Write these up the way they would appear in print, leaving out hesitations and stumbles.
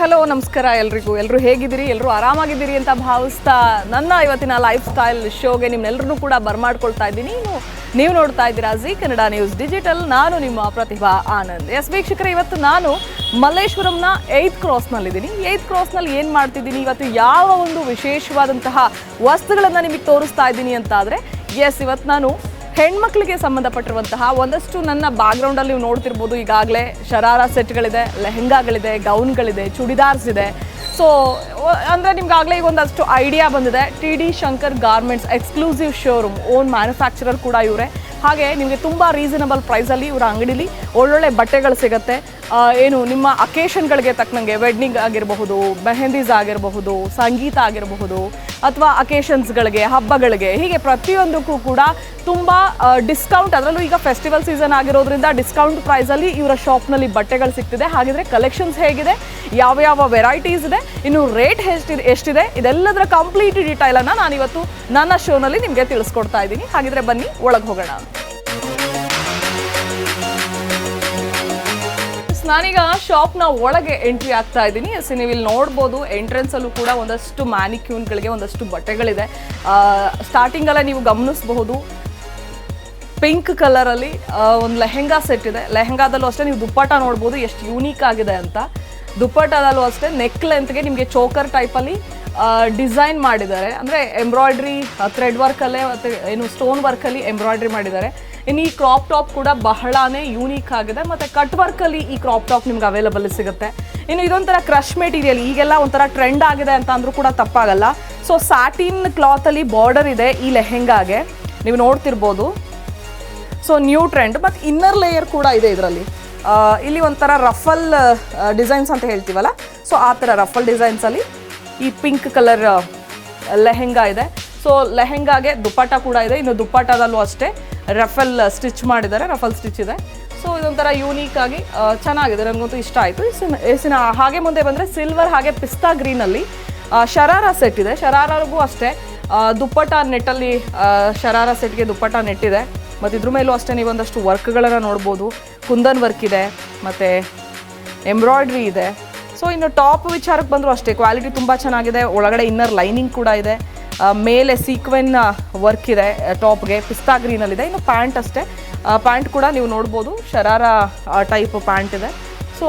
Hello ನಮಸ್ಕಾರ ಎಲ್ಲರೂ ಹೇಗಿದ್ದೀರಿ, ಎಲ್ಲರೂ ಆರಾಮಾಗಿದ್ದೀರಿ ಅಂತ ಭಾವಿಸ್ತಾ ನನ್ನ ಇವತ್ತಿನ ಲೈಫ್ ಸ್ಟೈಲ್ ಶೋಗೆ ನಿಮ್ಮೆಲ್ಲರೂ ಕೂಡ ಬರ್ಮಾಡ್ಕೊಳ್ತಾ ಇದ್ದೀನಿ. ನೀವು ನೋಡ್ತಾ ಇದ್ದೀರಾ ಜಿ ಕನ್ನಡ ನ್ಯೂಸ್ ಡಿಜಿಟಲ್. ನಾನು ನಿಮ್ಮ ಪ್ರತಿಭಾ ಆನಂದ್. ವೀಕ್ಷಕರೇ, ಇವತ್ತು ನಾನು ಮಲ್ಲೇಶ್ವರಂನ 8th ಕ್ರಾಸ್ನಲ್ಲಿದ್ದೀನಿ. 8th ಕ್ರಾಸ್ನಲ್ಲಿ ಏನು ಮಾಡ್ತಿದ್ದೀನಿ, ಇವತ್ತು ಯಾವ ಒಂದು ವಿಶೇಷವಾದಂತಹ ವಸ್ತುಗಳನ್ನು ನಿಮಗೆ ತೋರಿಸ್ತಾ ಇದ್ದೀನಿ ಅಂತ ಆದರೆ ಇವತ್ತು ನಾನು ಹೆಣ್ಮಕ್ಳಿಗೆ ಸಂಬಂಧಪಟ್ಟಿರುವಂತಹ ಒಂದಷ್ಟು ನನ್ನ ಬ್ಯಾಕ್ಗ್ರೌಂಡಲ್ಲಿ ನೀವು ನೋಡ್ತಿರ್ಬೋದು. ಈಗಾಗಲೇ ಶರಾರಾ ಸೆಟ್ಗಳಿದೆ, ಲೆಹೆಂಗಾಗಳಿದೆ, ಗೌನ್ಗಳಿದೆ, ಚೂಡಿದಾರ್ಸ್ ಇದೆ. ಸೊ ಅಂದರೆ ನಿಮ್ಗಾಗಲೇ ಈಗ ಒಂದಷ್ಟು ಐಡಿಯಾ ಬಂದಿದೆ. TD Shankar garments exclusive showroom, own manufacturer ಕೂಡ ಇವರೇ. ಹಾಗೆ ನಿಮಗೆ ತುಂಬ ರೀಸನಬಲ್ ಪ್ರೈಸಲ್ಲಿ ಇವರ ಅಂಗಡಿಲಿ ಒಳ್ಳೊಳ್ಳೆ ಬಟ್ಟೆಗಳು ಸಿಗುತ್ತೆ. ಏನು ನಿಮ್ಮ ಅಕೇಶನ್ಗಳಿಗೆ ತಕ್ಕನಂಗೆ ವೆಡ್ಡಿಂಗ್ ಆಗಿರಬಹುದು, ಮೆಹಂದೀಸ್ ಆಗಿರಬಹುದು, ಸಂಗೀತ ಆಗಿರಬಹುದು, ಅಥವಾ ಅಕೇಶನ್ಸ್ಗಳಿಗೆ, ಹಬ್ಬಗಳಿಗೆ, ಹೀಗೆ ಪ್ರತಿಯೊಂದಕ್ಕೂ ಕೂಡ ತುಂಬ ಡಿಸ್ಕೌಂಟ್, ಅದರಲ್ಲೂ ಈಗ ಫೆಸ್ಟಿವಲ್ ಸೀಸನ್ ಆಗಿರೋದ್ರಿಂದ ಡಿಸ್ಕೌಂಟ್ ಪ್ರೈಸಲ್ಲಿ ಇವರ ಶಾಪ್ನಲ್ಲಿ ಬಟ್ಟೆಗಳು ಸಿಗ್ತಿದೆ. ಹಾಗಿದ್ರೆ ಕಲೆಕ್ಷನ್ಸ್ ಹೇಗಿದೆ, ಯಾವ ವೆರೈಟೀಸ್ ಇದೆ, ಇನ್ನು ರೇಟ್ ಎಷ್ಟಿದೆ, ಇದೆಲ್ಲದರ ಕಂಪ್ಲೀಟ್ ಡೀಟೈಲನ್ನು ನಾನಿವತ್ತು ನನ್ನ ಶೋನಲ್ಲಿ ನಿಮಗೆ ತಿಳಿಸ್ಕೊಡ್ತಾ ಇದ್ದೀನಿ. ಹಾಗಿದ್ರೆ ಬನ್ನಿ ಒಳಗೆ ಹೋಗೋಣ. ನಾನೀಗ ಶಾಪ್ನ ಒಳಗೆ ಎಂಟ್ರಿ ಆಗ್ತಾ ಇದ್ದೀನಿ. ನೀವು ಇಲ್ಲಿ ನೋಡ್ಬೋದು, ಎಂಟ್ರೆನ್ಸಲ್ಲೂ ಕೂಡ ಒಂದಷ್ಟು ಮ್ಯಾನಿಕ್ಯೂನ್ಗಳಿಗೆ ಒಂದಷ್ಟು ಬಟ್ಟೆಗಳಿದೆ. ಸ್ಟಾರ್ಟಿಂಗಲ್ಲೇ ನೀವು ಗಮನಿಸಬಹುದು, ಪಿಂಕ್ ಕಲರಲ್ಲಿ ಒಂದು ಲೆಹೆಂಗಾ ಸೆಟ್ ಇದೆ. ಲೆಹೆಂಗಾದಲ್ಲೂ ಅಷ್ಟೇ ನೀವು ದುಪ್ಪಟ್ಟ ನೋಡ್ಬೋದು ಎಷ್ಟು ಯೂನಿಕ್ ಆಗಿದೆ ಅಂತ. ದುಪ್ಪಟ್ಟದಲ್ಲೂ ಅಷ್ಟೇ ನೆಕ್ ಲೆಂತ್ಗೆ ನಿಮಗೆ ಚೋಕರ್ ಟೈಪಲ್ಲಿ ಡಿಸೈನ್ ಮಾಡಿದ್ದಾರೆ. ಅಂದರೆ ಎಂಬ್ರಾಯ್ಡ್ರಿ ಥ್ರೆಡ್ ವರ್ಕಲ್ಲೇ ಮತ್ತು ಏನು ಸ್ಟೋನ್ ವರ್ಕಲ್ಲಿ ಎಂಬ್ರಾಯ್ಡ್ರಿ ಮಾಡಿದ್ದಾರೆ. ಇನ್ನು ಈ ಕ್ರಾಪ್ ಟಾಪ್ ಕೂಡ ಬಹಳಾನೇ ಯೂನಿಕ್ ಆಗಿದೆ, ಮತ್ತು ಕಟ್ ವರ್ಕಲ್ಲಿ ಈ ಕ್ರಾಪ್ ಟಾಪ್ ನಿಮ್ಗೆ ಅವೈಲಬಲ್ ಸಿಗುತ್ತೆ. ಇನ್ನು ಇದೊಂಥರ ಕ್ರಶ್ ಮೆಟೀರಿಯಲ್, ಈಗೆಲ್ಲ ಒಂಥರ ಟ್ರೆಂಡ್ ಆಗಿದೆ ಅಂತ ಅಂದರೂ ಕೂಡ ತಪ್ಪಾಗಲ್ಲ. ಸೊ ಸ್ಯಾಟಿನ್ ಕ್ಲಾತಲ್ಲಿ ಬಾರ್ಡರ್ ಇದೆ ಈ ಲೆಹೆಂಗಾಗೆ, ನೀವು ನೋಡ್ತಿರ್ಬೋದು. ಸೊ ನ್ಯೂ ಟ್ರೆಂಡ್, ಮತ್ತು ಇನ್ನರ್ ಲೇಯರ್ ಕೂಡ ಇದೆ ಇದರಲ್ಲಿ. ಇಲ್ಲಿ ಒಂಥರ ರಫಲ್ ಡಿಸೈನ್ಸ್ ಅಂತ ಹೇಳ್ತೀವಲ್ಲ, ಸೊ ಆ ಥರ ರಫಲ್ ಡಿಸೈನ್ಸಲ್ಲಿ ಈ ಪಿಂಕ್ ಕಲರ್ ಲೆಹೆಂಗಾ ಇದೆ. ಸೊ ಲೆಹೆಂಗಾಗೆ ದುಪ್ಪಟ್ಟ ಕೂಡ ಇದೆ. ಇನ್ನು ದುಪ್ಪಟ್ಟದಲ್ಲೂ ಅಷ್ಟೇ ರಫಲ್ ಸ್ಟಿಚ್ ಮಾಡಿದ್ದಾರೆ, ರಫಲ್ ಸ್ಟಿಚ್ ಇದೆ. ಸೊ ಇದೊಂಥರ ಯೂನಿಕ್ ಆಗಿ ಚೆನ್ನಾಗಿದೆ, ನನಗಂತೂ ಇಷ್ಟ ಆಯಿತು. ಎಸಿನ ಹಾಗೆ ಮುಂದೆ ಬಂದರೆ ಸಿಲ್ವರ್ ಹಾಗೆ ಪಿಸ್ತಾ ಗ್ರೀನಲ್ಲಿ ಶರಾರಾ ಸೆಟ್ ಇದೆ. ಶರಾರಾಗೂ ಅಷ್ಟೇ ದುಪ್ಪಟ್ಟ ನೆಟ್ಟಲ್ಲಿ ಶರಾರಾ ಸೆಟ್ಗೆ ದುಪ್ಪಟ್ಟ ನೆಟ್ಟಿದೆ. ಮತ್ತು ಇದ್ರ ಮೇಲೂ ಅಷ್ಟೇ ನೀವು ಒಂದಷ್ಟು ವರ್ಕ್ಗಳನ್ನು ನೋಡ್ಬೋದು. ಕುಂದನ್ ವರ್ಕ್ ಇದೆ, ಮತ್ತು ಎಂಬ್ರಾಯ್ಡ್ರಿ ಇದೆ. ಸೊ ಇನ್ನು ಟಾಪ್ ವಿಚಾರಕ್ಕೆ ಬಂದರೂ ಅಷ್ಟೇ ಕ್ವಾಲಿಟಿ ತುಂಬ ಚೆನ್ನಾಗಿದೆ. ಒಳಗಡೆ ಇನ್ನರ್ ಲೈನಿಂಗ್ ಕೂಡ ಇದೆ, ಮೇಲೆ ಸೀಕ್ವೆನ್ ವರ್ಕ್ ಇದೆ ಟಾಪ್ಗೆ, ಪಿಸ್ತಾ ಗ್ರೀನಲ್ಲಿದೆ. ಇನ್ನು ಪ್ಯಾಂಟ್ ಅಷ್ಟೇ, ಪ್ಯಾಂಟ್ ಕೂಡ ನೀವು ನೋಡ್ಬೋದು ಶರಾರಾ ಟೈಪ್ ಪ್ಯಾಂಟ್ ಇದೆ. ಸೊ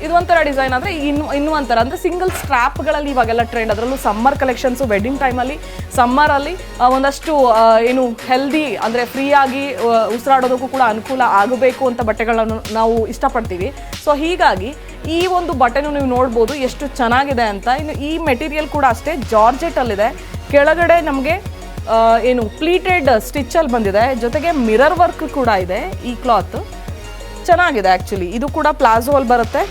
ಇದು ಒಂಥರ ಡಿಸೈನ್. ಅಂದರೆ ಇನ್ನೂ ಒಂಥರ ಅಂದರೆ ಸಿಂಗಲ್ ಸ್ಟ್ರ್ಯಾಪ್ಗಳಲ್ಲಿ ಇವಾಗೆಲ್ಲ ಟ್ರೆಂಡ್, ಅದರಲ್ಲೂ ಸಮ್ಮರ್ ಕಲೆಕ್ಷನ್ಸು, ವೆಡ್ಡಿಂಗ್ ಟೈಮಲ್ಲಿ ಸಮ್ಮರಲ್ಲಿ ಒಂದಷ್ಟು ಏನು ಹೆಲ್ದಿ ಅಂದರೆ ಫ್ರೀಯಾಗಿ ಉಸಿರಾಡೋದಕ್ಕೂ ಕೂಡ ಅನುಕೂಲ ಆಗಬೇಕು ಅಂತ ಬಟ್ಟೆಗಳನ್ನು ನಾವು ಇಷ್ಟಪಡ್ತೀವಿ. ಸೊ ಹೀಗಾಗಿ ಈ ಒಂದು ಬಟ್ಟೆನೂ ನೀವು ನೋಡ್ಬೋದು ಎಷ್ಟು ಚೆನ್ನಾಗಿದೆ ಅಂತ. ಇನ್ನು ಈ ಮೆಟೀರಿಯಲ್ ಕೂಡ ಅಷ್ಟೇ ಜಾರ್ಜೆಟಲ್ಲಿದೆ. ಕೆಳಗಡೆ ನಮಗೆ ಏನು ಪ್ಲೀಟೆಡ್ ಸ್ಟಿಚ್ಚಲ್ಲಿ ಬಂದಿದೆ, ಜೊತೆಗೆ ಮಿರರ್ ವರ್ಕ್ ಕೂಡ ಇದೆ. ಈ ಕ್ಲಾತ್ ಚೆನ್ನಾಗಿದೆ ಆ್ಯಕ್ಚುಲಿ. ಇದು ಕೂಡ ಪ್ಲಾಜೋಲ್ಲಿ ಬರುತ್ತೆ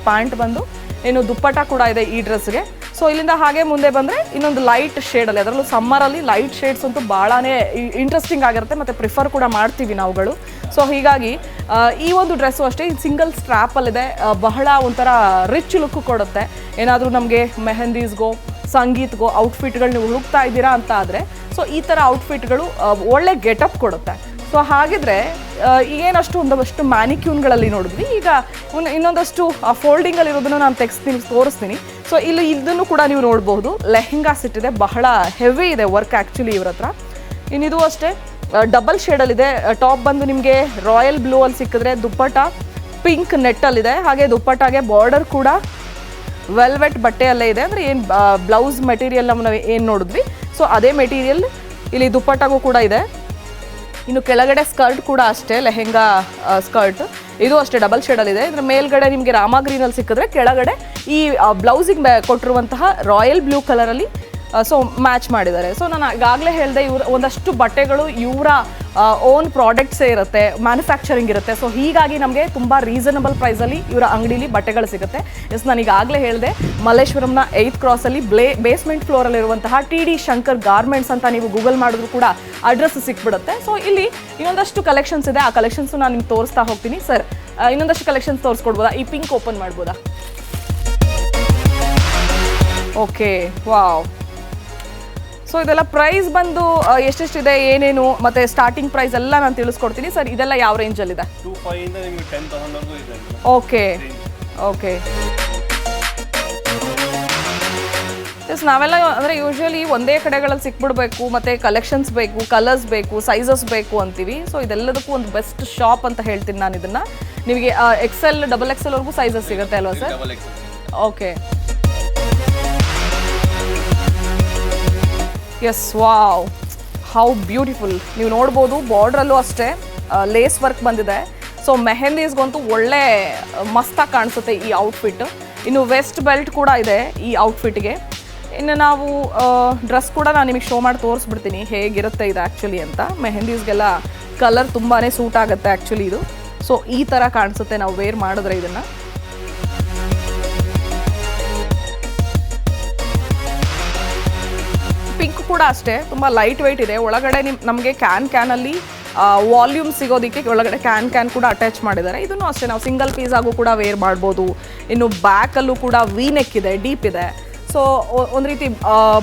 ಪ್ಯಾಂಟ್ ಬಂದು. ಏನು ದುಪ್ಪಟ್ಟ ಕೂಡ ಇದೆ ಈ ಡ್ರೆಸ್ಗೆ. ಸೊ ಇಲ್ಲಿಂದ ಹಾಗೆ ಮುಂದೆ ಬಂದರೆ ಇನ್ನೊಂದು ಲೈಟ್ ಶೇಡಲ್ಲಿ, ಅದರಲ್ಲೂ ಸಮ್ಮರಲ್ಲಿ ಲೈಟ್ ಶೇಡ್ಸ್ ಅಂತೂ ಭಾಳನೇ ಇಂಟ್ರೆಸ್ಟಿಂಗ್ ಆಗಿರುತ್ತೆ ಮತ್ತು ಪ್ರಿಫರ್ ಕೂಡ ಮಾಡ್ತೀವಿ ನಾವುಗಳು. ಸೊ ಹೀಗಾಗಿ ಈ ಒಂದು ಡ್ರೆಸ್ಸು ಅಷ್ಟೇ ಸಿಂಗಲ್ ಸ್ಟ್ರ್ಯಾಪಲ್ಲಿದೆ. ಬಹಳ ಒಂಥರ ರಿಚ್ ಲುಕ್ ಕೊಡುತ್ತೆ. ಏನಾದರೂ ನಮಗೆ ಮೆಹಂದೀಸ್ಗೋ, ಸಂಗೀತ್ಗೋ ಔಟ್ಫಿಟ್ಗಳು ನೀವು ಹುಡುಕ್ತಾ ಇದ್ದೀರಾ ಅಂತ ಆದರೆ ಸೊ ಈ ಥರ ಔಟ್ಫಿಟ್ಗಳು ಒಳ್ಳೆ ಗೆಟಪ್ ಕೊಡುತ್ತೆ. ಸೊ ಹಾಗಿದ್ರೆ ಈಗೇನಷ್ಟು ಒಂದಷ್ಟು ಮ್ಯಾನಿಕ್ಯೂನ್ಗಳಲ್ಲಿ ನೋಡಿದ್ವಿ. ಈಗ ಇನ್ನೊಂದಷ್ಟು ಫೋಲ್ಡಿಂಗಲ್ಲಿ ಇರೋದನ್ನು ನಾನು ತೋರಿಸ್ತೀನಿ. ಸೊ ಇಲ್ಲಿ ಇದನ್ನು ಕೂಡ ನೀವು ನೋಡ್ಬೋದು, ಲೆಹೆಂಗಾ ಸೆಟ್ ಇದೆ, ಬಹಳ ಹೆವಿ ಇದೆ ವರ್ಕ್ ಆ್ಯಕ್ಚುಲಿ ಇವ್ರ ಹತ್ರ. ಇನ್ನಿದು ಅಷ್ಟೇ ಡಬಲ್ ಶೇಡಲ್ಲಿದೆ. ಟಾಪ್ ಬಂದು ನಿಮಗೆ ರಾಯಲ್ ಬ್ಲೂ ಅಲ್ಲಿ ಸಿಕ್ಕಿದ್ರೆ, ದುಪ್ಪಟ್ಟ ಪಿಂಕ್ ನೆಟ್ಟಲ್ಲಿದೆ. ಹಾಗೆ ದುಪ್ಪಟ್ಟಾಗೆ ಬಾರ್ಡರ್ ಕೂಡ ವೆಲ್ವೆಟ್ ಬಟ್ಟೆಯಲ್ಲೇ ಇದೆ. ಅಂದರೆ ಏನು ಬ್ಲೌಸ್ ಮೆಟೀರಿಯಲ್ ನಾವು ಏನು ನೋಡಿದ್ವಿ, ಸೊ ಅದೇ ಮೆಟೀರಿಯಲ್ ಇಲ್ಲಿ ದುಪ್ಪಟ್ಟಾಗೂ ಕೂಡ ಇದೆ. ಇನ್ನು ಕೆಳಗಡೆ ಸ್ಕರ್ಟ್ ಕೂಡ ಅಷ್ಟೇ, ಲೆಹೆಂಗಾ ಸ್ಕರ್ಟ್ ಇದು ಅಷ್ಟೇ ಡಬಲ್ ಶೇಡಲ್ಲಿದೆ. ಇದರ ಮೇಲ್ಗಡೆ ನಿಮಗೆ ರಾಮ ಗ್ರೀನಲ್ಲಿ ಸಿಕ್ಕಿದ್ರೆ, ಕೆಳಗಡೆ ಈ ಬ್ಲೌಸಿಗೆ ಕೊಟ್ಟಿರುವಂತಹ ರಾಯಲ್ ಬ್ಲೂ ಕಲರಲ್ಲಿ ಸೊ ಮ್ಯಾಚ್ ಮಾಡಿದ್ದಾರೆ. ಸೊ ನಾನು ಈಗಾಗಲೇ ಹೇಳಿದೆ, ಒಂದಷ್ಟು ಬಟ್ಟೆಗಳು ಇವರ ಓನ್ ಪ್ರಾಡಕ್ಟ್ಸೇ ಇರುತ್ತೆ, ಮ್ಯಾನುಫ್ಯಾಕ್ಚರಿಂಗ್ ಇರುತ್ತೆ. ಸೊ ಹೀಗಾಗಿ ನಮಗೆ ತುಂಬ ರೀಸನಬಲ್ ಪ್ರೈಸಲ್ಲಿ ಇವರ ಅಂಗಡಿಲಿ ಬಟ್ಟೆಗಳು ಸಿಗುತ್ತೆ. ನಾನು ಈಗಾಗಲೇ ಹೇಳಿದೆ, ಮಲ್ಲೇಶ್ವರಂನ 8th ಕ್ರಾಸಲ್ಲಿ ಬೇಸ್ಮೆಂಟ್ ಫ್ಲೋರಲ್ಲಿರುವಂತಹ TD ಶಂಕರ್ ಗಾರ್ಮೆಂಟ್ಸ್ ಅಂತ ನೀವು ಗೂಗಲ್ ಮಾಡಿದ್ರು ಕೂಡ ಅಡ್ರೆಸ್ ಸಿಕ್ಬಿಡುತ್ತೆ. ಸೊ ಇಲ್ಲಿ ಇನ್ನೊಂದಷ್ಟು ಕಲೆಕ್ಷನ್ಸ್ ಇದೆ, ಆ ಕಲೆಕ್ಷನ್ಸು ನಾನು ನಿಮ್ಗೆ ತೋರಿಸ್ತಾ ಹೋಗ್ತೀನಿ. ಸರ್, ಇನ್ನೊಂದಷ್ಟು ಕಲೆಕ್ಷನ್ಸ್ ತೋರಿಸ್ಕೊಡ್ಬೋದಾ? ಈ ಪಿಂಕ್ ಓಪನ್ ಮಾಡ್ಬೋದಾ? Okay, wow. ಸೊ ಇದೆಲ್ಲ ಪ್ರೈಸ್ ಬಂದು ಎಷ್ಟೆಷ್ಟಿದೆ, ಏನೇನು, ಮತ್ತು ಸ್ಟಾರ್ಟಿಂಗ್ ಪ್ರೈಸ್ ಎಲ್ಲ ನಾನು ತಿಳಿಸ್ಕೊಡ್ತೀನಿ. ಸರ್, ಇದೆಲ್ಲ ಯಾವ ರೇಂಜಲ್ಲಿದೆ? 25 ಇಂದ ನಿಮಗೆ 10,000 ವರೆಗೂ ಇದೆ. ಓಕೆ ಓಕೆ ಎಸ್ ನಾವೆಲ್ಲ ಅಂದರೆ ಯೂಶ್ವಲಿ ಒಂದೇ ಕಡೆಗಳಲ್ಲಿ ಸಿಕ್ಬಿಡ್ಬೇಕು ಮತ್ತು ಕಲೆಕ್ಷನ್ಸ್ ಬೇಕು, ಕಲರ್ಸ್ ಬೇಕು, ಸೈಜಸ್ ಬೇಕು ಅಂತೀವಿ. ಸೊ ಇದೆಲ್ಲದಕ್ಕೂ ಒಂದು ಬೆಸ್ಟ್ ಶಾಪ್ ಅಂತ ಹೇಳ್ತೀನಿ ನಾನು ಇದನ್ನು. ನಿಮಗೆ XL, XXL ವರೆಗೂ ಸೈಜಸ್ ಸಿಗುತ್ತೆ ಅಲ್ವಾ sir? Okay. Yes, wow, how beautiful. ನೀವು ನೋಡ್ಬೋದು ಬಾರ್ಡ್ರಲ್ಲೂ ಅಷ್ಟೇ ಲೇಸ್ ವರ್ಕ್ ಬಂದಿದೆ. ಸೊ ಮೆಹಂದೀಸ್ಗಂತೂ ಒಳ್ಳೆ ಮಸ್ತಾಗಿ ಕಾಣಿಸುತ್ತೆ ಈ ಔಟ್ಫಿಟ್. ಇನ್ನು ವೆಸ್ಟ್ ಬೆಲ್ಟ್ ಕೂಡ ಇದೆ ಈ ಔಟ್ಫಿಟ್ಗೆ. ಇನ್ನು ನಾವು ಡ್ರೆಸ್ ಕೂಡ ನಾನು ನಿಮಗೆ ಶೋ ಮಾಡಿ ತೋರಿಸ್ಬಿಡ್ತೀನಿ ಹೇಗಿರುತ್ತೆ ಇದು ಆ್ಯಕ್ಚುಲಿ ಅಂತ. ಮೆಹಂದೀಸ್ಗೆಲ್ಲ ಕಲರ್ ತುಂಬಾ ಸೂಟ್ ಆಗುತ್ತೆ ಆ್ಯಕ್ಚುಲಿ ಇದು. ಸೊ ಈ ಥರ ಕಾಣಿಸುತ್ತೆ ನಾವು ವೇರ್ ಮಾಡಿದ್ರೆ ಇದನ್ನು. ಪಿಂಕ್ ಕೂಡ ಅಷ್ಟೇ ತುಂಬ ಲೈಟ್ ವೆಯ್ಟ್ ಇದೆ. ಒಳಗಡೆ ನಮಗೆ ಕ್ಯಾನಲ್ಲಿ ವಾಲ್ಯೂಮ್ ಸಿಗೋದಕ್ಕೆ ಒಳಗಡೆ ಕ್ಯಾನ್ ಕೂಡ ಅಟ್ಯಾಚ್ ಮಾಡಿದ್ದಾರೆ. ಇದನ್ನು ಅಷ್ಟೇ ನಾವು ಸಿಂಗಲ್ ಪೀಸ್ ಆಗು ಕೂಡ ವೇರ್ ಮಾಡ್ಬೋದು. ಇನ್ನು ಬ್ಯಾಕಲ್ಲೂ ಕೂಡ ವಿ ನೆಕ್ ಇದೆ, ಡೀಪ್ ಇದೆ. ಸೊ ಒಂದು ರೀತಿ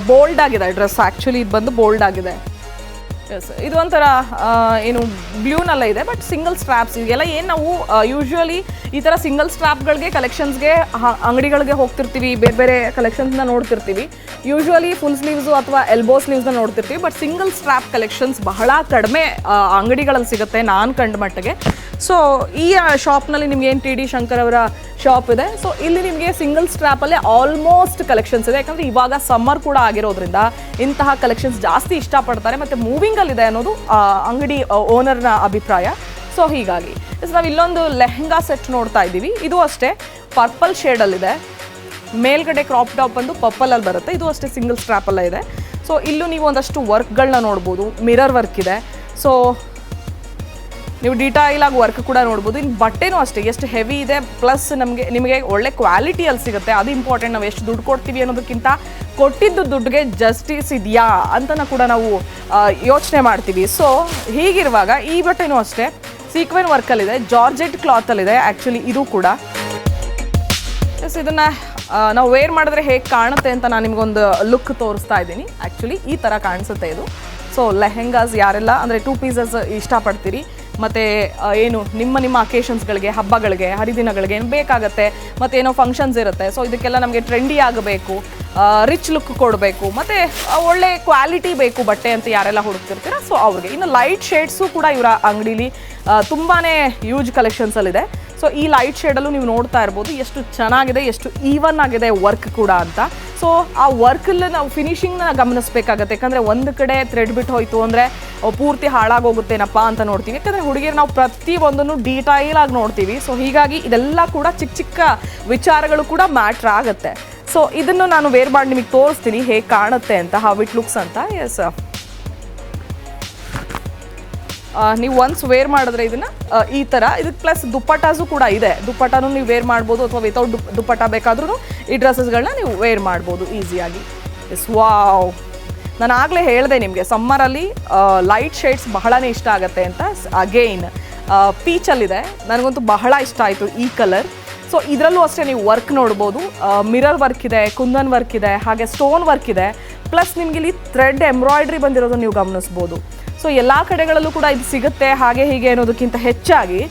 ಬೋಲ್ಡ್ ಆಗಿದೆ ಡ್ರೆಸ್ ಆ್ಯಕ್ಚುಲಿ. ಇದು ಬಂದು ಬೋಲ್ಡ್ ಆಗಿದೆ. ಎಸ್, ಇದು ಒಂಥರ ಏನು ಬ್ಲೂನಲ್ಲ ಇದೆ, ಬಟ್ ಸಿಂಗಲ್ ಸ್ಟ್ರಾಪ್ಸ್. ಈಗೆಲ್ಲ ಏನು ನಾವು ಯೂಶ್ವಲಿ ಈ ಥರ ಸಿಂಗಲ್ ಸ್ಟ್ರಾಪ್ಗಳಿಗೆ ಕಲೆಕ್ಷನ್ಸ್ಗೆ ಅಂಗಡಿಗಳಿಗೆ ಹೋಗ್ತಿರ್ತೀವಿ, ಬೇರೆ ಬೇರೆ ಕಲೆಕ್ಷನ್ಸ್ನ ನೋಡ್ತಿರ್ತೀವಿ. ಯೂಶ್ವಲಿ ಫುಲ್ ಸ್ಲೀವ್ಸು ಅಥವಾ ಎಲ್ಬೋ ಸ್ಲೀವ್ಸ್ನ ನೋಡ್ತಿರ್ತೀವಿ. ಬಟ್ ಸಿಂಗಲ್ ಸ್ಟ್ರಾಪ್ ಕಲೆಕ್ಷನ್ಸ್ ಬಹಳ ಕಡಿಮೆ ಅಂಗಡಿಗಳಲ್ಲಿ ಸಿಗುತ್ತೆ ನಾನು ಕಂಡ ಮಟ್ಟಿಗೆ. ಸೊ ಈ ಶಾಪ್ನಲ್ಲಿ ನಿಮ್ಗೆ ಏನು TD ಶಂಕರ್ ಅವರ ಶಾಪ್ ಇದೆ. ಸೊ ಇಲ್ಲಿ ನಿಮಗೆ ಸಿಂಗಲ್ ಸ್ಟ್ರಾಪಲ್ಲೇ ಆಲ್ಮೋಸ್ಟ್ ಕಲೆಕ್ಷನ್ಸ್ ಇದೆ. ಯಾಕಂದರೆ ಇವಾಗ ಸಮ್ಮರ್ ಕೂಡ ಆಗಿರೋದ್ರಿಂದ ಇಂತಹ ಕಲೆಕ್ಷನ್ಸ್ ಜಾಸ್ತಿ ಇಷ್ಟಪಡ್ತಾರೆ. ಮತ್ತು ಮೂವಿಂಗಲ್ಲಿದೆ ಅನ್ನೋದು ಅಂಗಡಿ ಓನರ್ನ ಅಭಿಪ್ರಾಯ. ಸೊ ಹೀಗಾಗಿ ನಾವು ಇಲ್ಲೊಂದು ಲೆಹಂಗಾ ಸೆಟ್ ನೋಡ್ತಾ ಇದ್ದೀವಿ. ಇದು ಅಷ್ಟೇ ಪರ್ಪಲ್ ಶೇಡಲ್ಲಿದೆ. ಮೇಲ್ಗಡೆ ಕ್ರಾಪ್ ಟಾಪ್ ಬಂದು ಪರ್ಪಲಲ್ಲಿ ಬರುತ್ತೆ. ಇದು ಅಷ್ಟೇ ಸಿಂಗಲ್ ಸ್ಟ್ರಾಪಲ್ಲೇ ಇದೆ. ಸೊ ಇಲ್ಲೂ ನೀವು ಒಂದಷ್ಟು ವರ್ಕ್ಗಳನ್ನ ನೋಡ್ಬೋದು. ಮಿರರ್ ವರ್ಕ್ ಇದೆ. ಸೊ ನೀವು ಡೀಟೈಲ್ ಆಗಿ ವರ್ಕ್ ಕೂಡ ನೋಡ್ಬೋದು. ಇನ್ನು ಬಟ್ಟೆನೂ ಅಷ್ಟೇ ಎಷ್ಟು ಹೆವಿ ಇದೆ, ಪ್ಲಸ್ ನಿಮಗೆ ಒಳ್ಳೆ ಕ್ವಾಲಿಟಿಯಲ್ಲಿ ಸಿಗುತ್ತೆ. ಅದು ಇಂಪಾರ್ಟೆಂಟ್. ನಾವು ಎಷ್ಟು ದುಡ್ಡು ಕೊಡ್ತೀವಿ ಅನ್ನೋದಕ್ಕಿಂತ ಕೊಟ್ಟಿದ್ದು ದುಡ್ಡಿಗೆ ಜಸ್ಟಿಸ್ ಇದೆಯಾ ಅಂತನ ಕೂಡ ನಾವು ಯೋಚನೆ ಮಾಡ್ತೀವಿ. ಸೊ ಹೀಗಿರುವಾಗ ಈ ಬಟ್ಟೆನೂ ಅಷ್ಟೇ ಸೀಕ್ವೆನ್ ವರ್ಕಲ್ಲಿದೆ, ಜಾರ್ಜೆಟ್ ಕ್ಲಾತಲ್ಲಿದೆ ಆ್ಯಕ್ಚುಲಿ ಇದು ಕೂಡ. ಎಸ್, ಇದನ್ನು ನಾವು ವೇರ್ ಮಾಡಿದ್ರೆ ಹೇಗೆ ಕಾಣುತ್ತೆ ಅಂತ ನಾನು ನಿಮಗೊಂದು ಲುಕ್ ತೋರಿಸ್ತಾ ಇದ್ದೀನಿ. ಆ್ಯಕ್ಚುಲಿ ಈ ಥರ ಕಾಣಿಸುತ್ತೆ ಇದು. ಸೊ ಲೆಹೆಂಗಾಸ್ ಯಾರೆಲ್ಲ ಅಂದರೆ 2 ಪೀಸಸ್ ಇಷ್ಟಪಡ್ತೀರಿ, ಮತ್ತು ಏನು ನಿಮ್ಮ ಅಕೇಶನ್ಸ್ಗಳಿಗೆ, ಹಬ್ಬಗಳಿಗೆ, ಹರಿದಿನಗಳಿಗೆ ಏನು ಬೇಕಾಗುತ್ತೆ, ಮತ್ತು ಏನೋ ಫಂಕ್ಷನ್ಸ್ ಇರುತ್ತೆ. ಸೊ ಇದಕ್ಕೆಲ್ಲ ನಮಗೆ ಟ್ರೆಂಡಿ ಆಗಬೇಕು, ರಿಚ್ ಲುಕ್ ಕೊಡಬೇಕು, ಮತ್ತು ಒಳ್ಳೆ ಕ್ವಾಲಿಟಿ ಬೇಕು ಬಟ್ಟೆ ಅಂತ ಯಾರೆಲ್ಲ ಹುಡುಕ್ತಿರ್ತೀರ ಸೊ ಅವ್ರಿಗೆ. ಇನ್ನು ಲೈಟ್ ಶೇಡ್ಸು ಕೂಡ ಇವರ ಅಂಗಡೀಲಿ ತುಂಬಾ ಯೂಜ್ ಕಲೆಕ್ಷನ್ಸಲ್ಲಿದೆ. ಸೊ ಈ ಲೈಟ್ ಶೇಡಲ್ಲೂ ನೀವು ನೋಡ್ತಾ ಇರ್ಬೋದು ಎಷ್ಟು ಚೆನ್ನಾಗಿದೆ, ಎಷ್ಟು ಈವನ್ ಆಗಿದೆ ವರ್ಕ್ ಕೂಡ ಅಂತ. ಸೊ ಆ ವರ್ಕಲ್ಲಿ ನಾವು ಫಿನಿಶಿಂಗ್ನ ಗಮನಿಸಬೇಕಾಗತ್ತೆ. ಯಾಕಂದರೆ ಒಂದು ಕಡೆ ಥ್ರೆಡ್ ಬಿಟ್ಟು ಹೋಯಿತು ಅಂದರೆ ಪೂರ್ತಿ ಹಾಳಾಗೋಗುತ್ತೇನಪ್ಪ ಅಂತ ನೋಡ್ತೀವಿ. ಯಾಕಂದರೆ ಹುಡುಗಿಯರು ನಾವು ಪ್ರತಿಯೊಂದನ್ನು ಡೀಟೈಲ್ ಆಗಿ ನೋಡ್ತೀವಿ. ಸೊ ಹೀಗಾಗಿ ಇದೆಲ್ಲ ಕೂಡ ಚಿಕ್ಕ ಚಿಕ್ಕ ವಿಚಾರಗಳು ಕೂಡ ಮ್ಯಾಟ್ರ್ ಆಗುತ್ತೆ. ಸೊ ಇದನ್ನು ನಾನು ವೇರ್ ಮಾಡಿ ನಿಮಗೆ ತೋರಿಸ್ತೀನಿ ಹೇಗೆ ಕಾಣುತ್ತೆ ಅಂತ, ಹೌ ಇಟ್ ಲುಕ್ಸ್ ಅಂತ. ಎಸ್, ನೀವು ಒನ್ಸ್ ವೇರ್ ಮಾಡಿದ್ರೆ ಇದನ್ನು ಈ ಥರ ಇದಕ್ಕೆ ಪ್ಲಸ್ ದುಪ್ಪಟಾಸು ಕೂಡ ಇದೆ. ದುಪ್ಪಟಾನು ನೀವು ವೇರ್ ಮಾಡ್ಬೋದು, ಅಥವಾ ವಿತೌಟ್ ದುಪ್ಪಟ ಬೇಕಾದ್ರೂ ಈ ಡ್ರೆಸ್ಸಸ್ಗಳನ್ನ ನೀವು ವೇರ್ ಮಾಡ್ಬೋದು ಈಸಿಯಾಗಿ. ಎಸ್, ವಾವ್, ನಾನು ಆಗಲೇ ಹೇಳಿದೆ ನಿಮಗೆ ಸಮ್ಮರಲ್ಲಿ ಲೈಟ್ ಶೇಡ್ಸ್ ಬಹಳನೇ ಇಷ್ಟ ಆಗುತ್ತೆ ಅಂತ. ಅಗೈನ್ ಪೀಚಲ್ಲಿದೆ, ನನಗಂತೂ ಬಹಳ ಇಷ್ಟ ಆಯಿತು ಈ ಕಲರ್. ಸೊ ಇದರಲ್ಲೂ ಅಷ್ಟೇ ನೀವು ವರ್ಕ್ ನೋಡ್ಬೋದು. ಮಿರರ್ ವರ್ಕ್ ಇದೆ, ಕುಂದನ್ ವರ್ಕ್ ಇದೆ, ಹಾಗೆ ಸ್ಟೋನ್ ವರ್ಕ್ ಇದೆ. ಪ್ಲಸ್ ನಿಮಗೆ ಇಲ್ಲಿ ಥ್ರೆಡ್ ಎಂಬ್ರಾಯ್ಡ್ರಿ ಬಂದಿರೋದನ್ನು ನೀವು ಗಮನಿಸ್ಬೋದು. ಸೊ ಎಲ್ಲ ಕಡೆಗಳಲ್ಲೂ ಕೂಡ ಇದು ಸಿಗುತ್ತೆ. ಹಾಗೆ ಹೀಗೆ ಅನ್ನೋದಕ್ಕಿಂತ ಹೆಚ್ಚಾಗಿ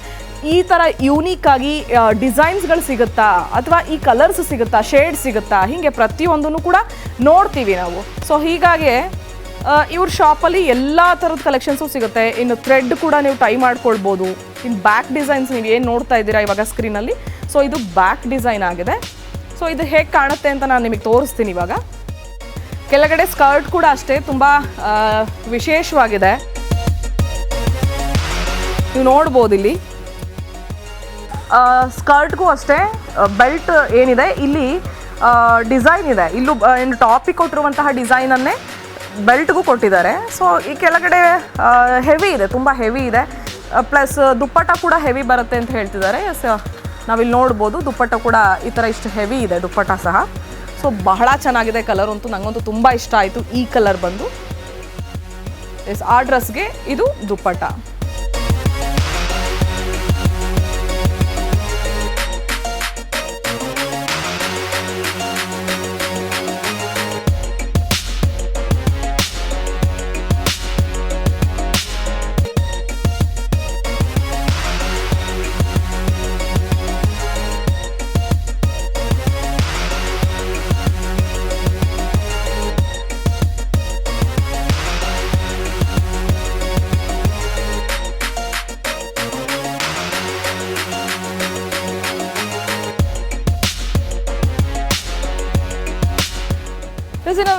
ಈ ಥರ ಯೂನಿಕ್ಕಾಗಿ ಡಿಸೈನ್ಸ್ಗಳು ಸಿಗುತ್ತಾ, ಅಥವಾ ಈ ಕಲರ್ಸ್ ಸಿಗುತ್ತಾ, ಶೇಡ್ ಸಿಗುತ್ತಾ, ಹೀಗೆ ಪ್ರತಿಯೊಂದನ್ನು ಕೂಡ ನೋಡ್ತೀವಿ ನಾವು. ಸೊ ಹೀಗಾಗಿ ಇವ್ರ ಶಾಪಲ್ಲಿ ಎಲ್ಲ ಥರದ ಕಲೆಕ್ಷನ್ಸು ಸಿಗುತ್ತೆ. ಇನ್ನು ಥ್ರೆಡ್ ಕೂಡ ನೀವು ಟೈ ಮಾಡ್ಕೊಳ್ಬೋದು. ಇನ್ನು ಬ್ಯಾಕ್ ಡಿಸೈನ್ಸ್ ನೀವು ಏನು ನೋಡ್ತಾ ಇದ್ದೀರಾ ಇವಾಗ ಸ್ಕ್ರೀನಲ್ಲಿ, ಸೊ ಇದು ಬ್ಯಾಕ್ ಡಿಸೈನ್ ಆಗಿದೆ. ಸೊ ಇದು ಹೇಗೆ ಕಾಣುತ್ತೆ ಅಂತ ನಾನು ನಿಮಗೆ ತೋರಿಸ್ತೀನಿ ಇವಾಗ. ಕೆಳಗಡೆ ಸ್ಕರ್ಟ್ ಕೂಡ ಅಷ್ಟೇ ತುಂಬ ವಿಶೇಷವಾಗಿದೆ. ನೀವು ನೋಡ್ಬೋದು ಇಲ್ಲಿ ಸ್ಕರ್ಟ್ಗೂ ಅಷ್ಟೇ ಬೆಲ್ಟ್ ಏನಿದೆ ಇಲ್ಲಿ ಡಿಸೈನ್ ಇದೆ. ಇಲ್ಲೂ ಏನು ಟಾಪಿಗೆ ಕೊಟ್ಟಿರುವಂತಹ ಡಿಸೈನನ್ನೇ ಬೆಲ್ಟ್ಗೂ ಕೊಟ್ಟಿದ್ದಾರೆ. ಸೊ ಈ ಕೆಳಗಡೆ ಹೆವಿ ಇದೆ, ತುಂಬ ಹೆವಿ ಇದೆ. ಪ್ಲಸ್ ದುಪ್ಪಟ್ಟ ಕೂಡ ಹೆವಿ ಬರುತ್ತೆ ಅಂತ ಹೇಳ್ತಿದ್ದಾರೆ. ನಾವಿಲ್ಲಿ ನೋಡ್ಬೋದು ದುಪ್ಪಟ್ಟ ಕೂಡ ಈ ಥರ ಇಷ್ಟು ಹೆವಿ ಇದೆ ದುಪ್ಪಟ್ಟ ಸಹ. ಸೊ ಬಹಳ ಚೆನ್ನಾಗಿದೆ ಕಲರ್ ಅಂತೂ, ನನಗಂತೂ ತುಂಬ ಇಷ್ಟ ಆಯಿತು ಈ ಕಲರ್ ಬಂದು. ಎಸ್, ಆ ಡ್ರೆಸ್ಗೆ ಇದು ದುಪ್ಪಟ್ಟ.